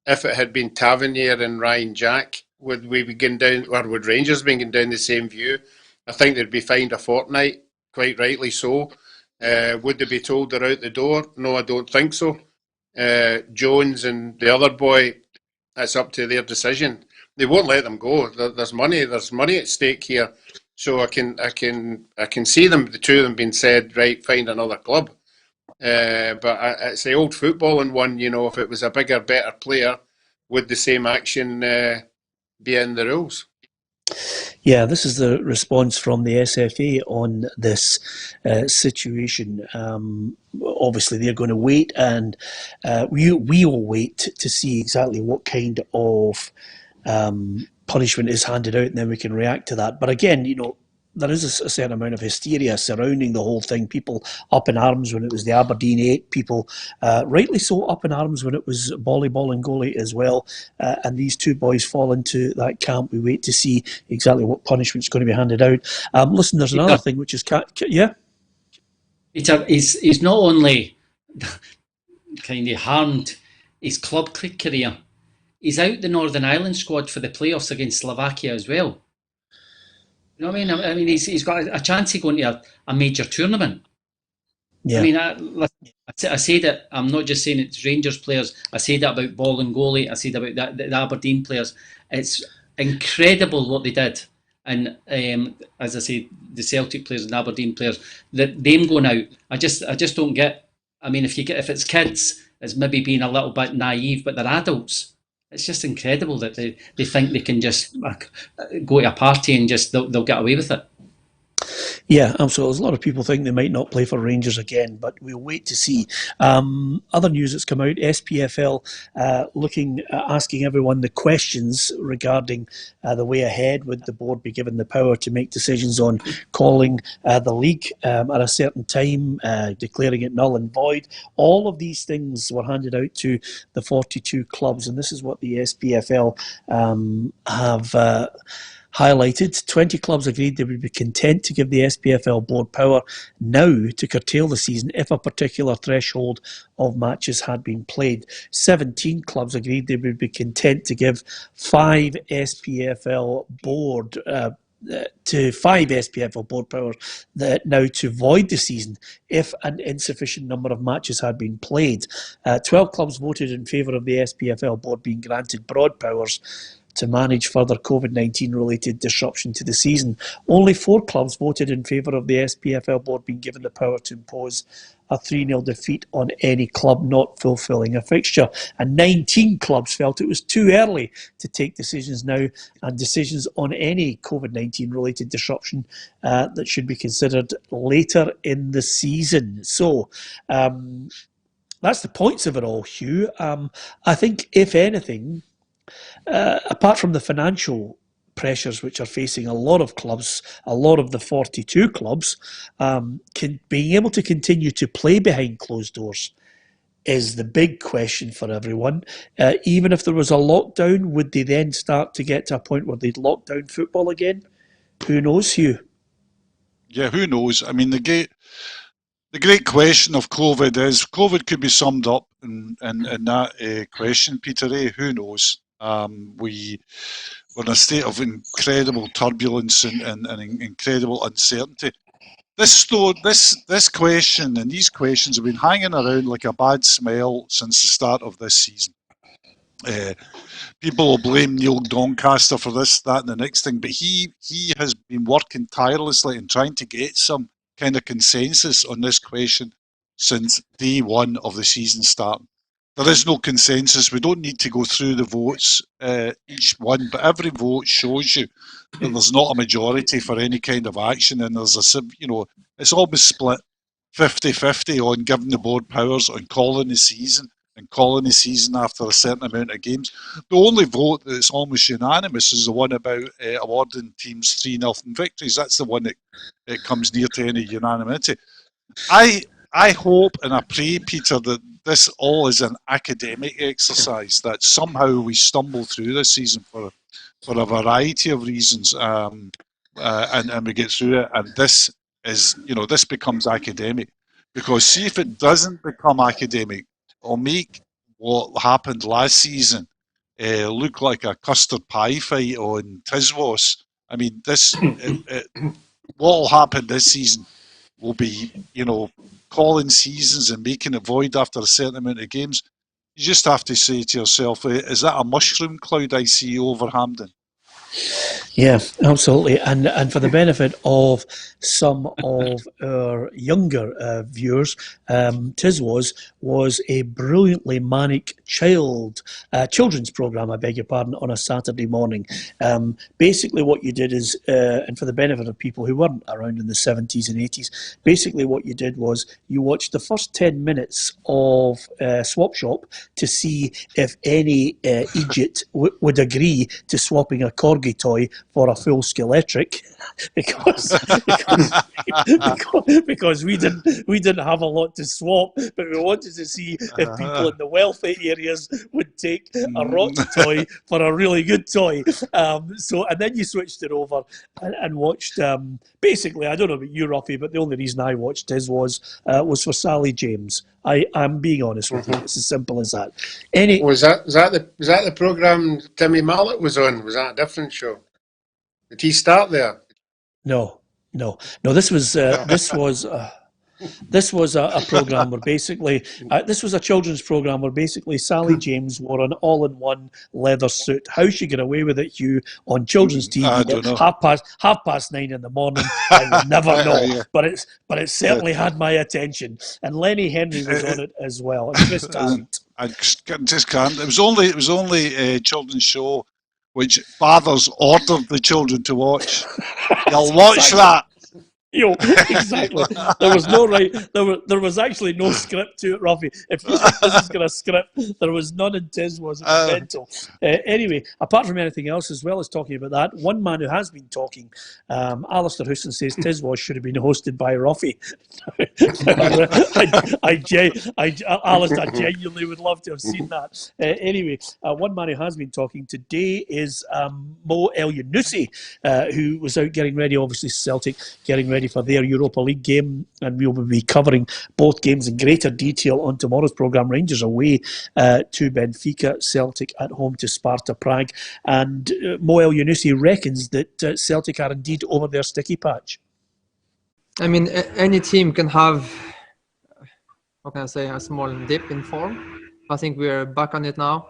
If it had been Tavernier and Ryan Jack, would we be going down, or would Rangers be going down the same view? I think they'd be fined a fortnight, quite rightly so. Would they be told they're out the door? No, I don't think so. Jones and the other boy, that's up to their decision. They won't let them go. There's money at stake here. So I can see them, the two of them being said, right, find another club. But it's the old footballing one, you know, if it was a bigger, better player, would the same action be in the rules? Yeah, this is the response from the SFA on this situation. Obviously, they're going to wait, and we will wait to see exactly what kind of punishment is handed out, and then we can react to that. But again, there is a certain amount of hysteria surrounding the whole thing. People up in arms when it was the Aberdeen 8. People, rightly so, up in arms when it was volleyball and goalie as well. And these two boys fall into that camp. We wait to see exactly what punishment's going to be handed out. Listen, there's another thing which is... Yeah? He's not only kind of harmed his club career, he's out the Northern Ireland squad for the playoffs against Slovakia as well. You know what I mean? I mean, he's got a chance of going to a major tournament. Yeah. I mean, I say that, I'm not just saying it's Rangers players. I say that about ball and goalie. I say that about the Aberdeen players. It's incredible what they did. And as I say, the Celtic players and Aberdeen players, that them going out, I just don't get. I mean, if it's kids, it's maybe being a little bit naive, but they're adults. It's just incredible that they think they can just go to a party and just they'll get away with it. Yeah, absolutely. A lot of people think they might not play for Rangers again, but we'll wait to see. Other news that's come out, SPFL asking everyone the questions regarding the way ahead. Would the board be given the power to make decisions on calling the league at a certain time, declaring it null and void? All of these things were handed out to the 42 clubs, and this is what the SPFL have highlighted. 20 clubs agreed they would be content to give the SPFL board power now to curtail the season if a particular threshold of matches had been played. 17 clubs agreed they would be content to give 5 SPFL board powers now to void the season if an insufficient number of matches had been played. 12 clubs voted in favour of the SPFL board being granted broad powers to manage further COVID-19 related disruption to the season. Only 4 clubs voted in favour of the SPFL board being given the power to impose a 3-0 defeat on any club not fulfilling a fixture. And 19 clubs felt it was too early to take decisions now, and decisions on any COVID-19 related disruption that should be considered later in the season. So that's the points of it all, Hugh. I think, if anything, apart from the financial pressures which are facing a lot of clubs, a lot of the 42 clubs, being able to continue to play behind closed doors is the big question for everyone. Even if there was a lockdown, would they then start to get to a point where they'd lock down football again? Who knows, Hugh? Yeah, who knows? I mean, the great question of COVID could be summed up in that question, Peter. Who knows? We're in a state of incredible turbulence and incredible uncertainty. This question and these questions have been hanging around like a bad smell since the start of this season. People will blame Neil Doncaster for this, that, and the next thing, but he has been working tirelessly and trying to get some kind of consensus on this question since day one of the season starting. There is no consensus. We don't need to go through the votes, each one, but every vote shows you that there's not a majority for any kind of action, and there's it's almost split 50-50 on giving the board powers on calling the season and calling the season after a certain amount of games. The only vote that's almost unanimous is the one about awarding teams 3-0 victories. That's the one that comes near to any unanimity. I hope and I pray, Peter, that this all is an academic exercise, that somehow we stumble through this season for a variety of reasons, and we get through it, and this becomes academic. Because see, if it doesn't become academic, it'll make what happened last season look like a custard pie fight on Tiswas. I mean, what will happen this season will be, calling seasons and making it void after a certain amount of games. You just have to say to yourself, is that a mushroom cloud I see over Hampden? Yeah, absolutely. And for the benefit of some of our younger viewers, Tiswas was a brilliantly manic children's programme, I beg your pardon, on a Saturday morning. Basically what you did is, and for the benefit of people who weren't around in the 70s and 80s, basically what you did was you watched the first 10 minutes of Swap Shop to see if any Egypt would agree to swapping a corgi toy for a full Skeletric, because we didn't have a lot to swap, but we wanted to see if people in the wealthy areas would take a rotten toy for a really good toy. And then you switched it over and watched. Basically, I don't know about you, Roughie, but the only reason I watched his was for Sally James. I'm being honest with you. It's as simple as that. Was that the programme Timmy Mallet was on? Was that a different show? Did he start there? No. This was This was a program where basically, this was a children's program where basically Sally James wore an all-in-one leather suit. How she got away with it, Hugh, on children's TV at 9:30 in the morning, I will never know. Yeah. But it certainly had my attention. And Lenny Henry was on it as well. And Chris Tarrant. I just can't. It was only a children's show which fathers ordered the children to watch. You'll watch that. Exactly. There was no There was actually no script to it, Roughie. If you think this is got a script, there was none in Tiswas. It was mental. Anyway, apart from anything else, as well as talking about that, one man who has been talking, Alistair Houston says Tiswas should have been hosted by Roughie. Alistair, I genuinely would love to have seen that. Anyway, one man who has been talking today is Mo El Yunusi, who was out getting ready, obviously Celtic, getting ready for their Europa League game, and we will be covering both games in greater detail on tomorrow's programme. Rangers away to Benfica, Celtic at home to Sparta Prague, and Mo El Yunusi reckons that Celtic are indeed over their sticky patch. I mean, any team can have, how can I say, a small dip in form. I think we're back on it now.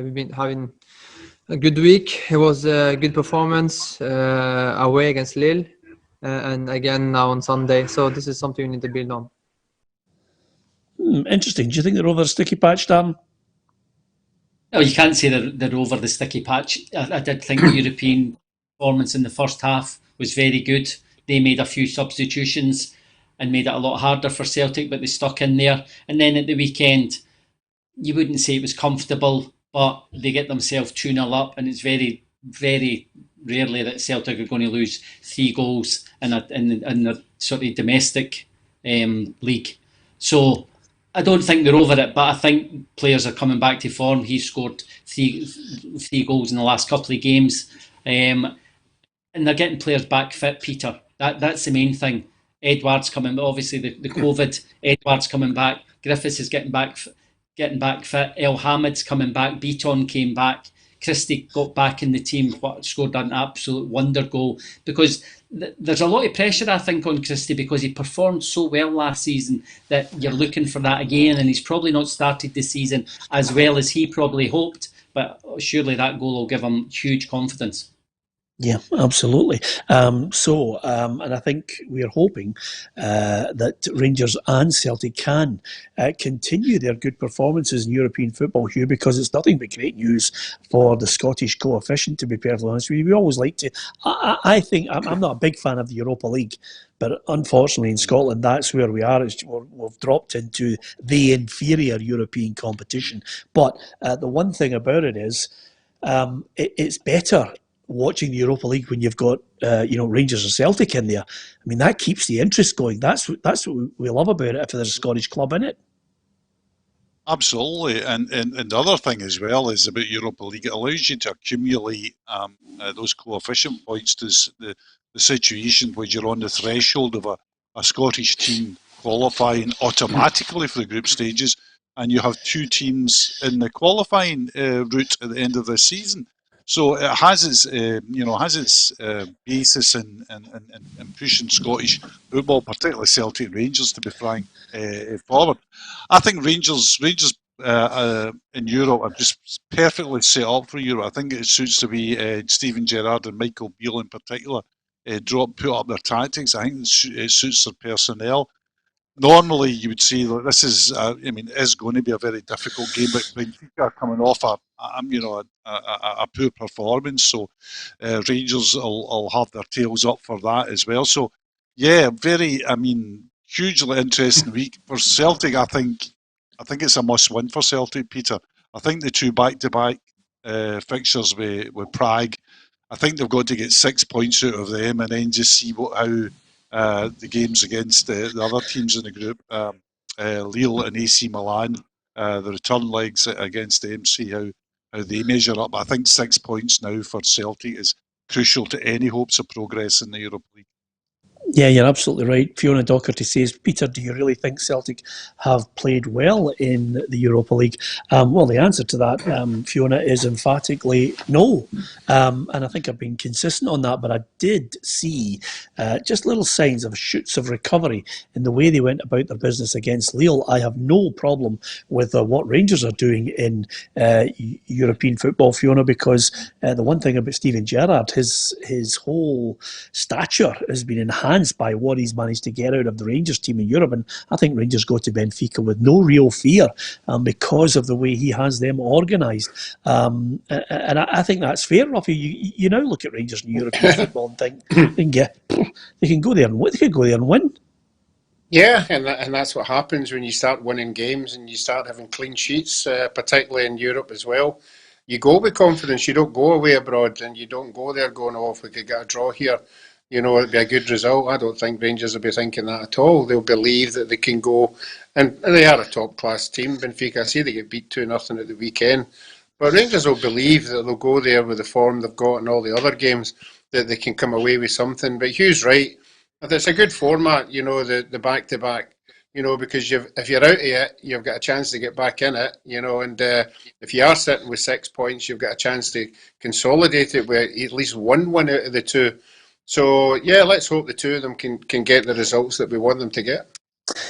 We've been having a good week. It was a good performance away against Lille. And again now on Sunday. So this is something we need to build on. Interesting. Do you think they're over the sticky patch, Dan? No, you can't say they're over the sticky patch. I did think the European performance in the first half was very good. They made a few substitutions and made it a lot harder for Celtic, but they stuck in there. And then at the weekend, you wouldn't say it was comfortable, but they get themselves 2-0 up, and it's very, very rarely that Celtic are going to lose 3 goals in a sort of domestic league. So I don't think they're over it, but I think players are coming back to form. He scored three goals in the last couple of games, and they're getting players back fit, Peter. That's the main thing. Edouard's coming, obviously the COVID. Edouard's coming back. Griffiths is getting back fit. El Hamid's coming back. Beaton came back. Christie got back in the team, scored an absolute wonder goal, because there's a lot of pressure, I think, on Christie, because he performed so well last season that you're looking for that again, and he's probably not started the season as well as he probably hoped, but surely that goal will give him huge confidence. Yeah, absolutely. And I think we're hoping that Rangers and Celtic can continue their good performances in European football, Hugh, because it's nothing but great news for the Scottish coefficient, to be perfectly honest with you. We always like to... I think... I'm not a big fan of the Europa League, but unfortunately in Scotland, that's where we are. We've dropped into the inferior European competition. But the one thing about it is it's better watching the Europa League when you've got Rangers and Celtic in there. I mean, that keeps the interest going. That's what we love about it, if there's a Scottish club in it. Absolutely, and the other thing as well is about Europa League. It allows you to accumulate those coefficient points. To the situation where you're on the threshold of a Scottish team qualifying automatically for the group stages, and you have 2 teams in the qualifying route at the end of the season. So it has its basis in pushing Scottish football, particularly Celtic Rangers, to be frank, forward. I think Rangers in Europe are just perfectly set up for Europe. I think it suits to be Steven Gerrard and Michael Beale in particular. Put up their tactics. I think it suits their personnel. Normally, you would say that this is, is going to be a very difficult game, but Benfica are coming off a poor performance, so Rangers will have their tails up for that as well. So, yeah, hugely interesting week for Celtic. I think it's a must-win for Celtic, Peter. I think the two back-to-back fixtures with Prague, I think they've got to get 6 points out of them and then just see how the games against the other teams in the group, Lille and AC Milan, the return legs against them, see how they measure up. I think 6 points now for Celtic is crucial to any hopes of progress in the Europa League. Yeah, you're absolutely right. Fiona Docherty says, Peter, do you really think Celtic have played well in the Europa League? Well, the answer to that, Fiona, is emphatically no. And I think I've been consistent on that, but I did see just little signs of shoots of recovery in the way they went about their business against Lille. I have no problem with what Rangers are doing in European football, Fiona, because the one thing about Steven Gerrard, his whole stature has been enhanced by what he's managed to get out of the Rangers team in Europe, and I think Rangers go to Benfica with no real fear because of the way he has them organised, and I think that's fair, Roughie. You now look at Rangers in European football and think they can go there and win. Yeah, and that's what happens when you start winning games and you start having clean sheets, particularly in Europe as well. You go with confidence. You don't go away abroad, and you don't go there going, "Oh, if we could get a draw here, it'd be a good result." I don't think Rangers will be thinking that at all. They'll believe that they can go, and they are a top-class team. Benfica, I see they get beat 2-0 at the weekend, but Rangers will believe that they'll go there with the form they've got in all the other games, that they can come away with something. But Hugh's right. It's a good format, the back-to-back, because if you're out of it, you've got a chance to get back in it, and if you are sitting with 6 points, you've got a chance to consolidate it with at least one win out of the two. So, yeah, let's hope the two of them can get the results that we want them to get.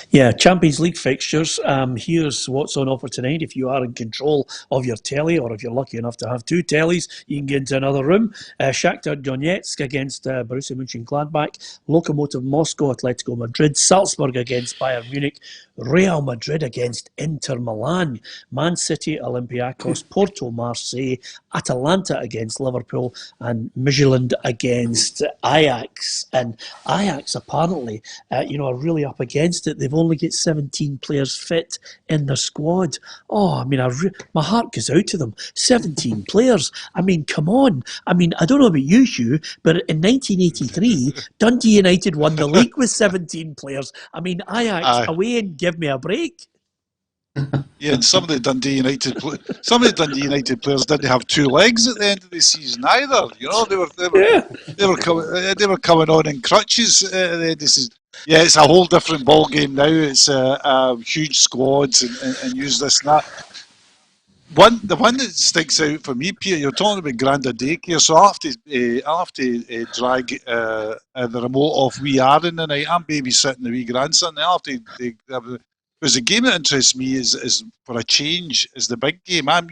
Yeah, Champions League fixtures. Here's what's on offer tonight. If you are in control of your telly, or if you're lucky enough to have two tellies, you can get into another room. Shakhtar Donetsk against Borussia Mönchengladbach, Lokomotiv Moscow, Atletico Madrid, Salzburg against Bayern Munich, Real Madrid against Inter Milan, Man City, Olympiacos, Porto, Marseille, Atalanta against Liverpool, and Midtjylland against Ajax. And Ajax apparently, are really up against it. They've only got 17 players fit in their squad. Oh, my heart goes out to them. 17 players. Come on. I don't know about you, Hugh, but in 1983, Dundee United won the league with 17 players. Ajax, away and give me a break. Yeah, and some of the Dundee United players didn't have two legs at the end of the season either. They were coming on in crutches at the end of the season. Yeah, it's a whole different ball game now. It's huge squads and use this and that. The one that sticks out for me, Peter, you're talking about Granda Daycare, so I have to drag the remote off wee Aaron tonight. I'm babysitting the wee grandson. Because the game that interests me is for a change, is the big game. I'm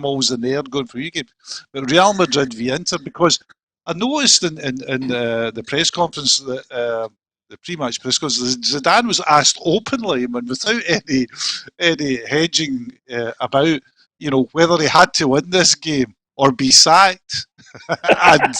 always the nerd going for you game. But Real Madrid v Inter, because I noticed in the press conference that the pre-match press conference, Zidane was asked openly, without any hedging about, whether he had to win this game or be sacked. And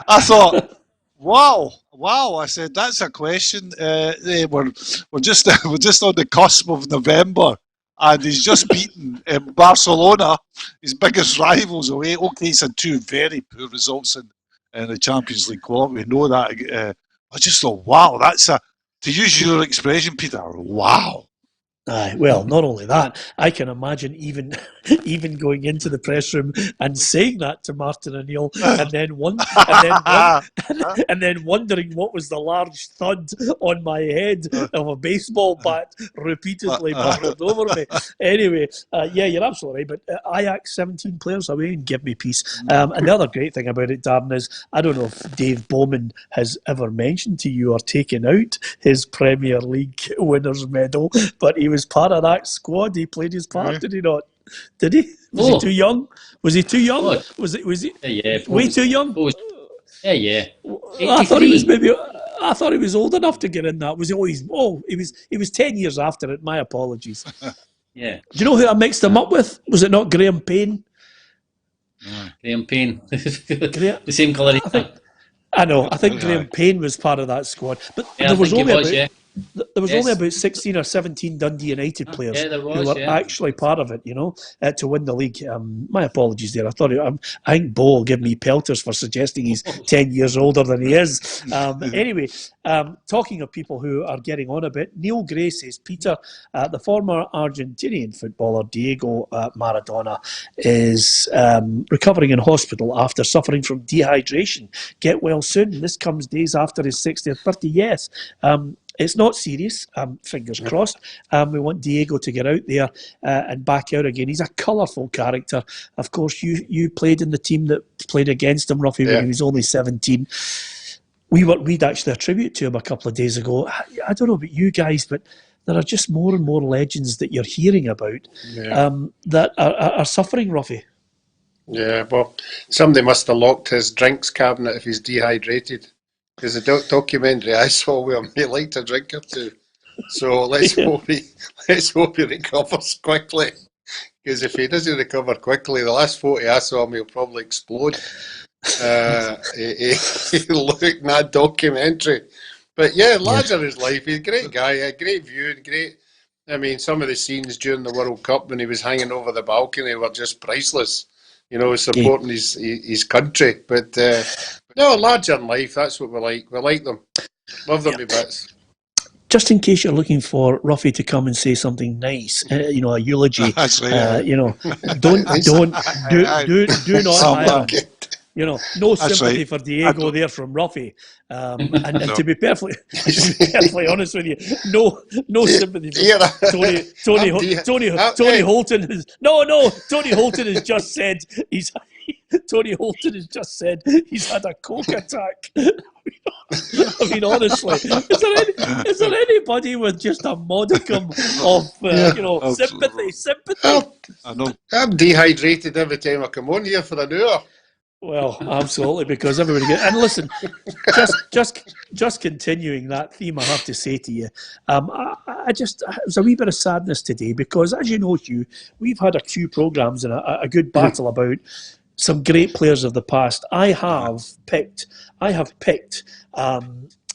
I thought, wow. I said, that's a question. We're just on the cusp of November, and he's just beaten Barcelona, his biggest rivals, away. Okay, he's had two very poor results in the Champions League quality. We know that. I just thought, wow, to use your expression, Peter, wow. Well, not only that, I can imagine even going into the press room and saying that to Martin O'Neill, and then wondering what was the large thud on my head of a baseball bat repeatedly barreled over me. Anyway, yeah, you're absolutely right. But Ajax, 17 players away, and give me peace. And the other great thing about it, Darren, is I don't know if Dave Bowman has ever mentioned to you or taken out his Premier League winners' medal, but he was part of that squad. He played his part, did he not? Did he? Was Oh. he too young? Was he too young? Oh. Was he Yeah. way too young? Yeah. I thought he was maybe. I thought he was old enough to get in that. Was he always? Oh, he was 10 years after it. My apologies. Yeah. Do you know who I mixed him up with? Was it not Graham Payne? Graham Payne. The same colour. I know. I think Graham Payne was part of that squad, but there was only about 16 or 17 Dundee United players who were actually part of it, to win the league. My apologies there. I think Bo will give me pelters for suggesting he's 10 years older than he is. Anyway, talking of people who are getting on a bit, Neil Gray says, Peter, the former Argentinian footballer Diego Maradona is recovering in hospital after suffering from dehydration. Get well soon. This comes days after his 60th birthday. Yes. It's not serious, fingers crossed. We want Diego to get out there and back out again. He's a colourful character. Of course, you played in the team that played against him, Roughie, when he was only 17. We'd actually a tribute to him a couple of days ago. I don't know about you guys, but there are just more and more legends that you're hearing about that are suffering, Roughie. Yeah, well, somebody must have locked his drinks cabinet if he's dehydrated. Because the documentary I saw with him, he liked a drink or two. So let's hope he recovers quickly. Because if he doesn't recover quickly, the last photo I saw him, he'll probably explode. He looked in that documentary. But yeah, larger his life. He's a great guy, a great view, and great. I mean, some of the scenes during the World Cup when he was hanging over the balcony were just priceless. Supporting his country. But no, larger than life, that's what we like. We like them. Love them to bits. Just in case you're looking for Roughie to come and say something nice, a eulogy, don't do not hire him. No sympathy for Diego there from Roughie. And to be perfectly honest with you, no sympathy for Tony Holton. Tony Holton has just said he's had a coke attack. I mean, honestly, is there anybody with just a modicum of sympathy? I know. I'm dehydrated every time I come on here for an hour. Well, absolutely, because everybody gets... And listen, just continuing that theme, I have to say to you, it was a wee bit of sadness today because, as you know, Hugh, we've had a few programmes and a good battle about some great players of the past. I have picked a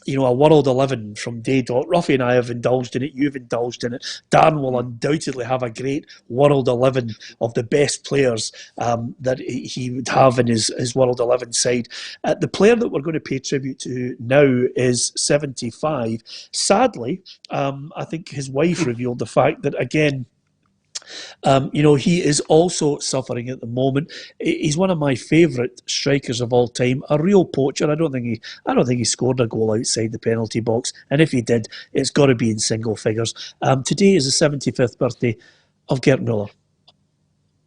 World 11 from day dot. Roughie and I have indulged in it. You've indulged in it. Dan will undoubtedly have a great World 11 of the best players that he would have in his World 11 side. The player that we're going to pay tribute to now is 75. Sadly, I think his wife revealed the fact that, again, he is also suffering at the moment. He's one of my favourite strikers of all time, a real poacher. I don't think he scored a goal outside the penalty box, and if he did, it's got to be in single figures. Today is the 75th birthday of Gert Müller.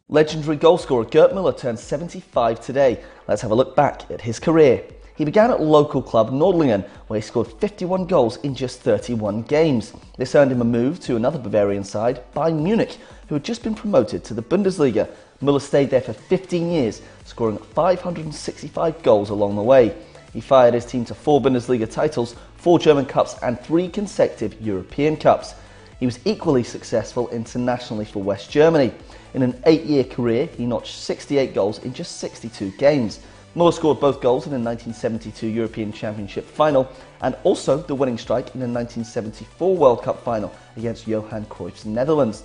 Legendary goalscorer Gert Müller turned 75 today. Let's have a look back at his career. He began at local club Nordlingen, where he scored 51 goals in just 31 games. This earned him a move to another Bavarian side, Bayern Munich, who had just been promoted to the Bundesliga. Müller stayed there for 15 years, scoring 565 goals along the way. He fired his team to 4 Bundesliga titles, 4 German Cups and 3 consecutive European Cups. He was equally successful internationally for West Germany. In an 8-year career, he notched 68 goals in just 62 games. Müller scored both goals in the 1972 European Championship final and also the winning strike in the 1974 World Cup final against Johan Cruyff's Netherlands.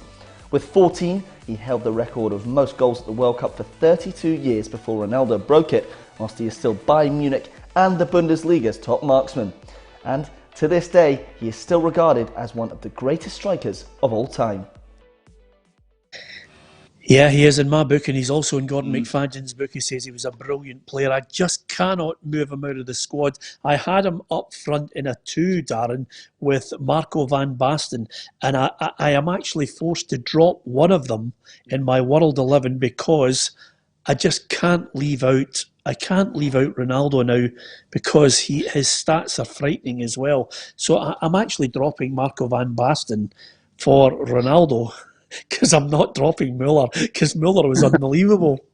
With 14, he held the record of most goals at the World Cup for 32 years before Ronaldo broke it, whilst he is still Bayern Munich and the Bundesliga's top marksman. And to this day, he is still regarded as one of the greatest strikers of all time. Yeah, he is in my book, and he's also in Gordon McFadden's book. He says he was a brilliant player. I just cannot move him out of the squad. I had him up front in a 2, Darren, with Marco van Basten, and I am actually forced to drop one of them in my World 11 because I just can't leave out. I can't leave out Ronaldo now because his stats are frightening as well. So I'm actually dropping Marco van Basten for Ronaldo, because I'm not dropping Muller, because Muller was unbelievable.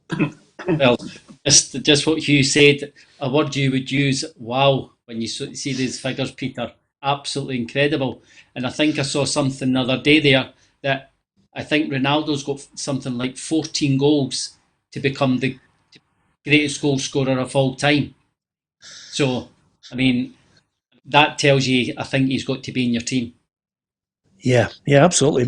Well, just what Hugh said, a word you would use, wow, when you see these figures, Peter. Absolutely incredible. And I think I saw something the other day there that I think Ronaldo's got something like 14 goals to become the greatest goal scorer of all time. So, I mean, that tells you, I think he's got to be in your team. Yeah, absolutely.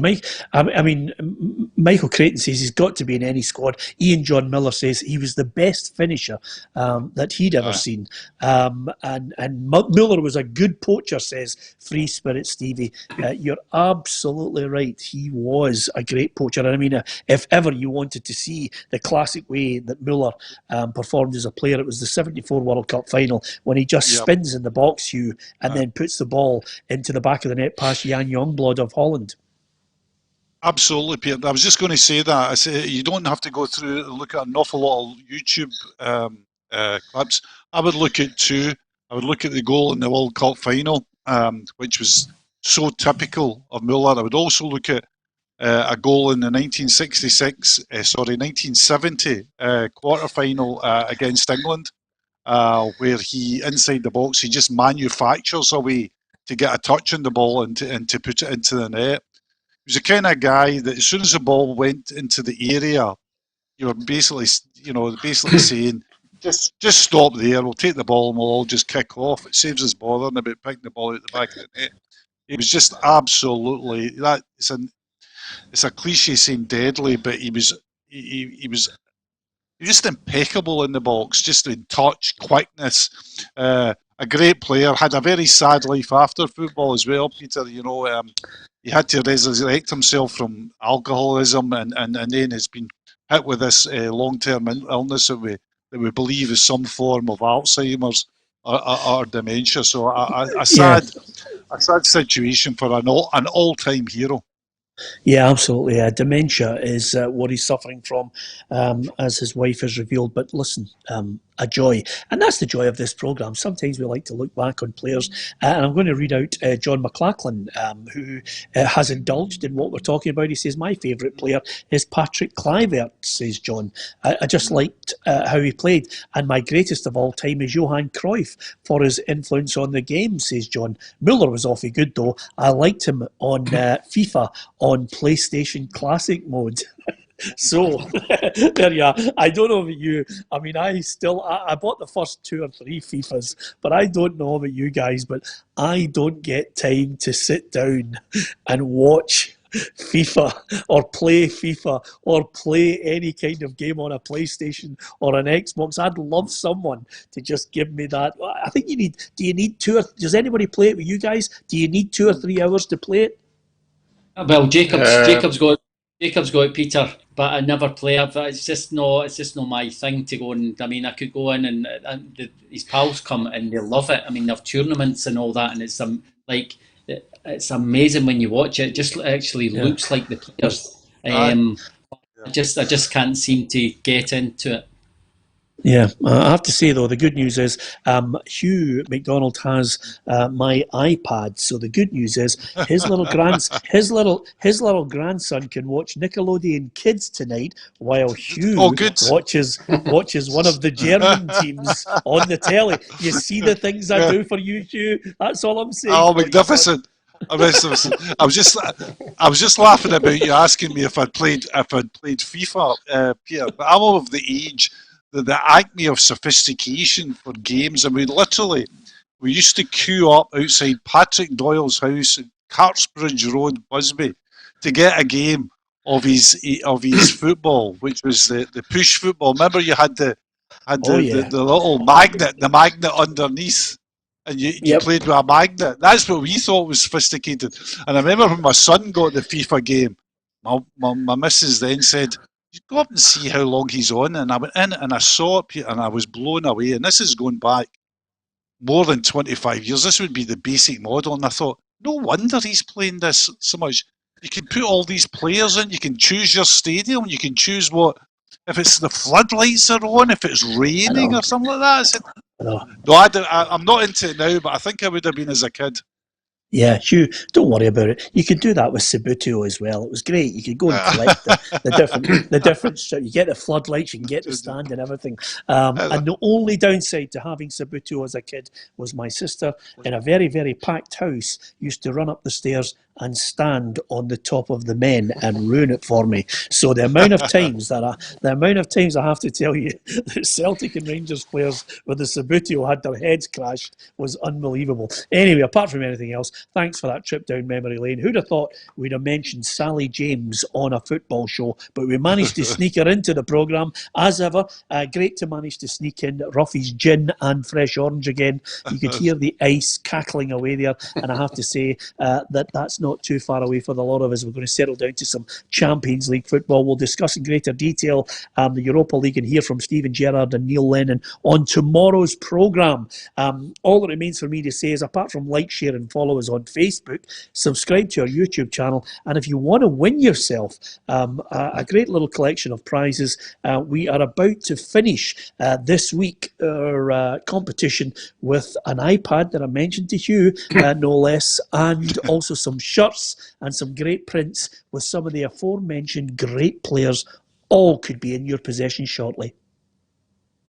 Michael Creighton says he's got to be in any squad. Ian John Miller says he was the best finisher that he'd ever seen. And Muller was a good poacher, says Free Spirit Stevie. You're absolutely right. He was a great poacher. And I mean, if ever you wanted to see the classic way that Muller performed as a player, it was the 74 World Cup final when he just spins in the box, Hugh, and then puts the ball into the back of the net past Jan Youngblood of Holland. Absolutely, Peter. I was just going to say that. I say you don't have to go through and look at an awful lot of YouTube clips. I would look at Tue. I would look at the goal in the World Cup final, which was so typical of Muller. I would also look at a goal in the 1970 quarter-final against England, where he, inside the box, he just manufactures a way to get a touch on the ball and to put it into the net. He was the kind of guy that as soon as the ball went into the area, you were basically saying, just stop there, we'll take the ball and we'll all just kick off. It saves us bothering about picking the ball out the back of the net. He was just absolutely, it's a cliche saying deadly, but he was just impeccable in the box, just in touch, quickness. A great player, had a very sad life after football as well, Peter. He had to resurrect himself from alcoholism and then has been hit with this long-term illness that we believe is some form of Alzheimer's or dementia. So a sad situation for an all-time hero. Yeah, absolutely. Dementia is what he's suffering from, as his wife has revealed. But listen, a joy. And that's the joy of this programme. Sometimes we like to look back on players. And I'm going to read out John McLachlan, who has indulged in what we're talking about. He says, my favourite player is Patrick Kluivert, says John. I just liked how he played. And my greatest of all time is Johan Cruyff for his influence on the game, says John. Muller was awfully good, though. I liked him on FIFA on PlayStation Classic mode. So, there you are. I don't know about you. I mean, I bought the first 2 or 3 FIFAs, but I don't know about you guys, but I don't get time to sit down and watch FIFA or play any kind of game on a PlayStation or an Xbox. I'd love someone to just give me that. I think does anybody play it with you guys? Do you need 2 or 3 hours to play it? Well, Jacob's got it, Peter, but I never play it. It's just not my thing to go and. I mean, I could go in and his pals come and they love it. I mean, they have tournaments and all that, and it's amazing when you watch it. It just actually looks like the players. I just can't seem to get into it. Yeah, I have to say though, the good news is Hugh MacDonald has my iPad. So the good news is his little grandson can watch Nickelodeon Kids tonight while Hugh watches one of the German teams on the telly. You see the things I do for you, Hugh. That's all I'm saying. Oh, magnificent! I was just laughing about you asking me if I'd played FIFA, Peter. But I'm of the age. The acme of sophistication for games. I mean, literally, we used to queue up outside Patrick Doyle's house in Cartsbridge Road, Busby, to get a game of his football, which was the push football. Remember, you had the little magnet, the magnet underneath, and you played with a magnet. That's what we thought was sophisticated. And I remember when my son got the FIFA game, my missus then said, you go up and see how long he's on. And I went in and I saw it, and I was blown away. And this is going back more than 25 years. This would be the basic model. And I thought, no wonder he's playing this so much. You can put all these players in. You can choose your stadium. You can choose if it's the floodlights are on, if it's raining or something like that. I'm not into it now, but I think I would have been as a kid. Yeah, Hugh, don't worry about it. You could do that with Subbuteo as well. It was great. You could go and collect the different stuff. You get the floodlights, you can get the stand and everything. And the only downside to having Subbuteo as a kid was my sister, in a very, very packed house, used to run up the stairs and stand on the top of the men and ruin it for me. So the amount of times I have to tell you that Celtic and Rangers players with the Subbuteo had their heads crashed was unbelievable. Anyway, apart from anything else, thanks for that trip down memory lane. Who'd have thought we'd have mentioned Sally James on a football show, but we managed to sneak her into the programme as ever. Great to manage to sneak in Roughie's gin and fresh orange again. You could hear the ice cackling away there, and I have to say that's not too far away for the lot of us. We're going to settle down to some Champions League football. We'll discuss in greater detail the Europa League and hear from Stephen Gerrard and Neil Lennon on tomorrow's programme. All that remains for me to say is, apart from like, share and follow us on Facebook, subscribe to our YouTube channel, and if you want to win yourself a great little collection of prizes, we are about to finish this week our competition with an iPad that I mentioned to Hugh, no less, and also some shirts and some great prints with some of the aforementioned great players. All could be in your possession shortly.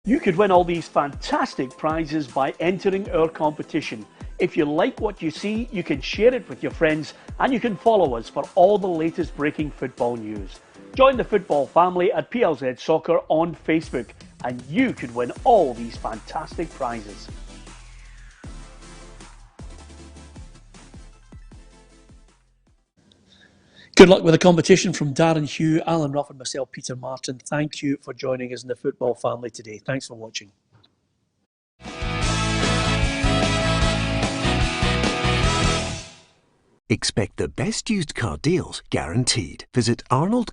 You could win all these fantastic prizes by entering our competition. If you like what you see, you can share it with your friends, and you can follow us for all the latest breaking football news. Join the football family at PLZ Soccer on Facebook, and you could win all these fantastic prizes. Good luck with the competition from Darren, Hugh, Alan Ruff and myself, Peter Martin. Thank you for joining us in the football family today. Thanks for watching. Expect the best used car deals guaranteed. Visit Arnold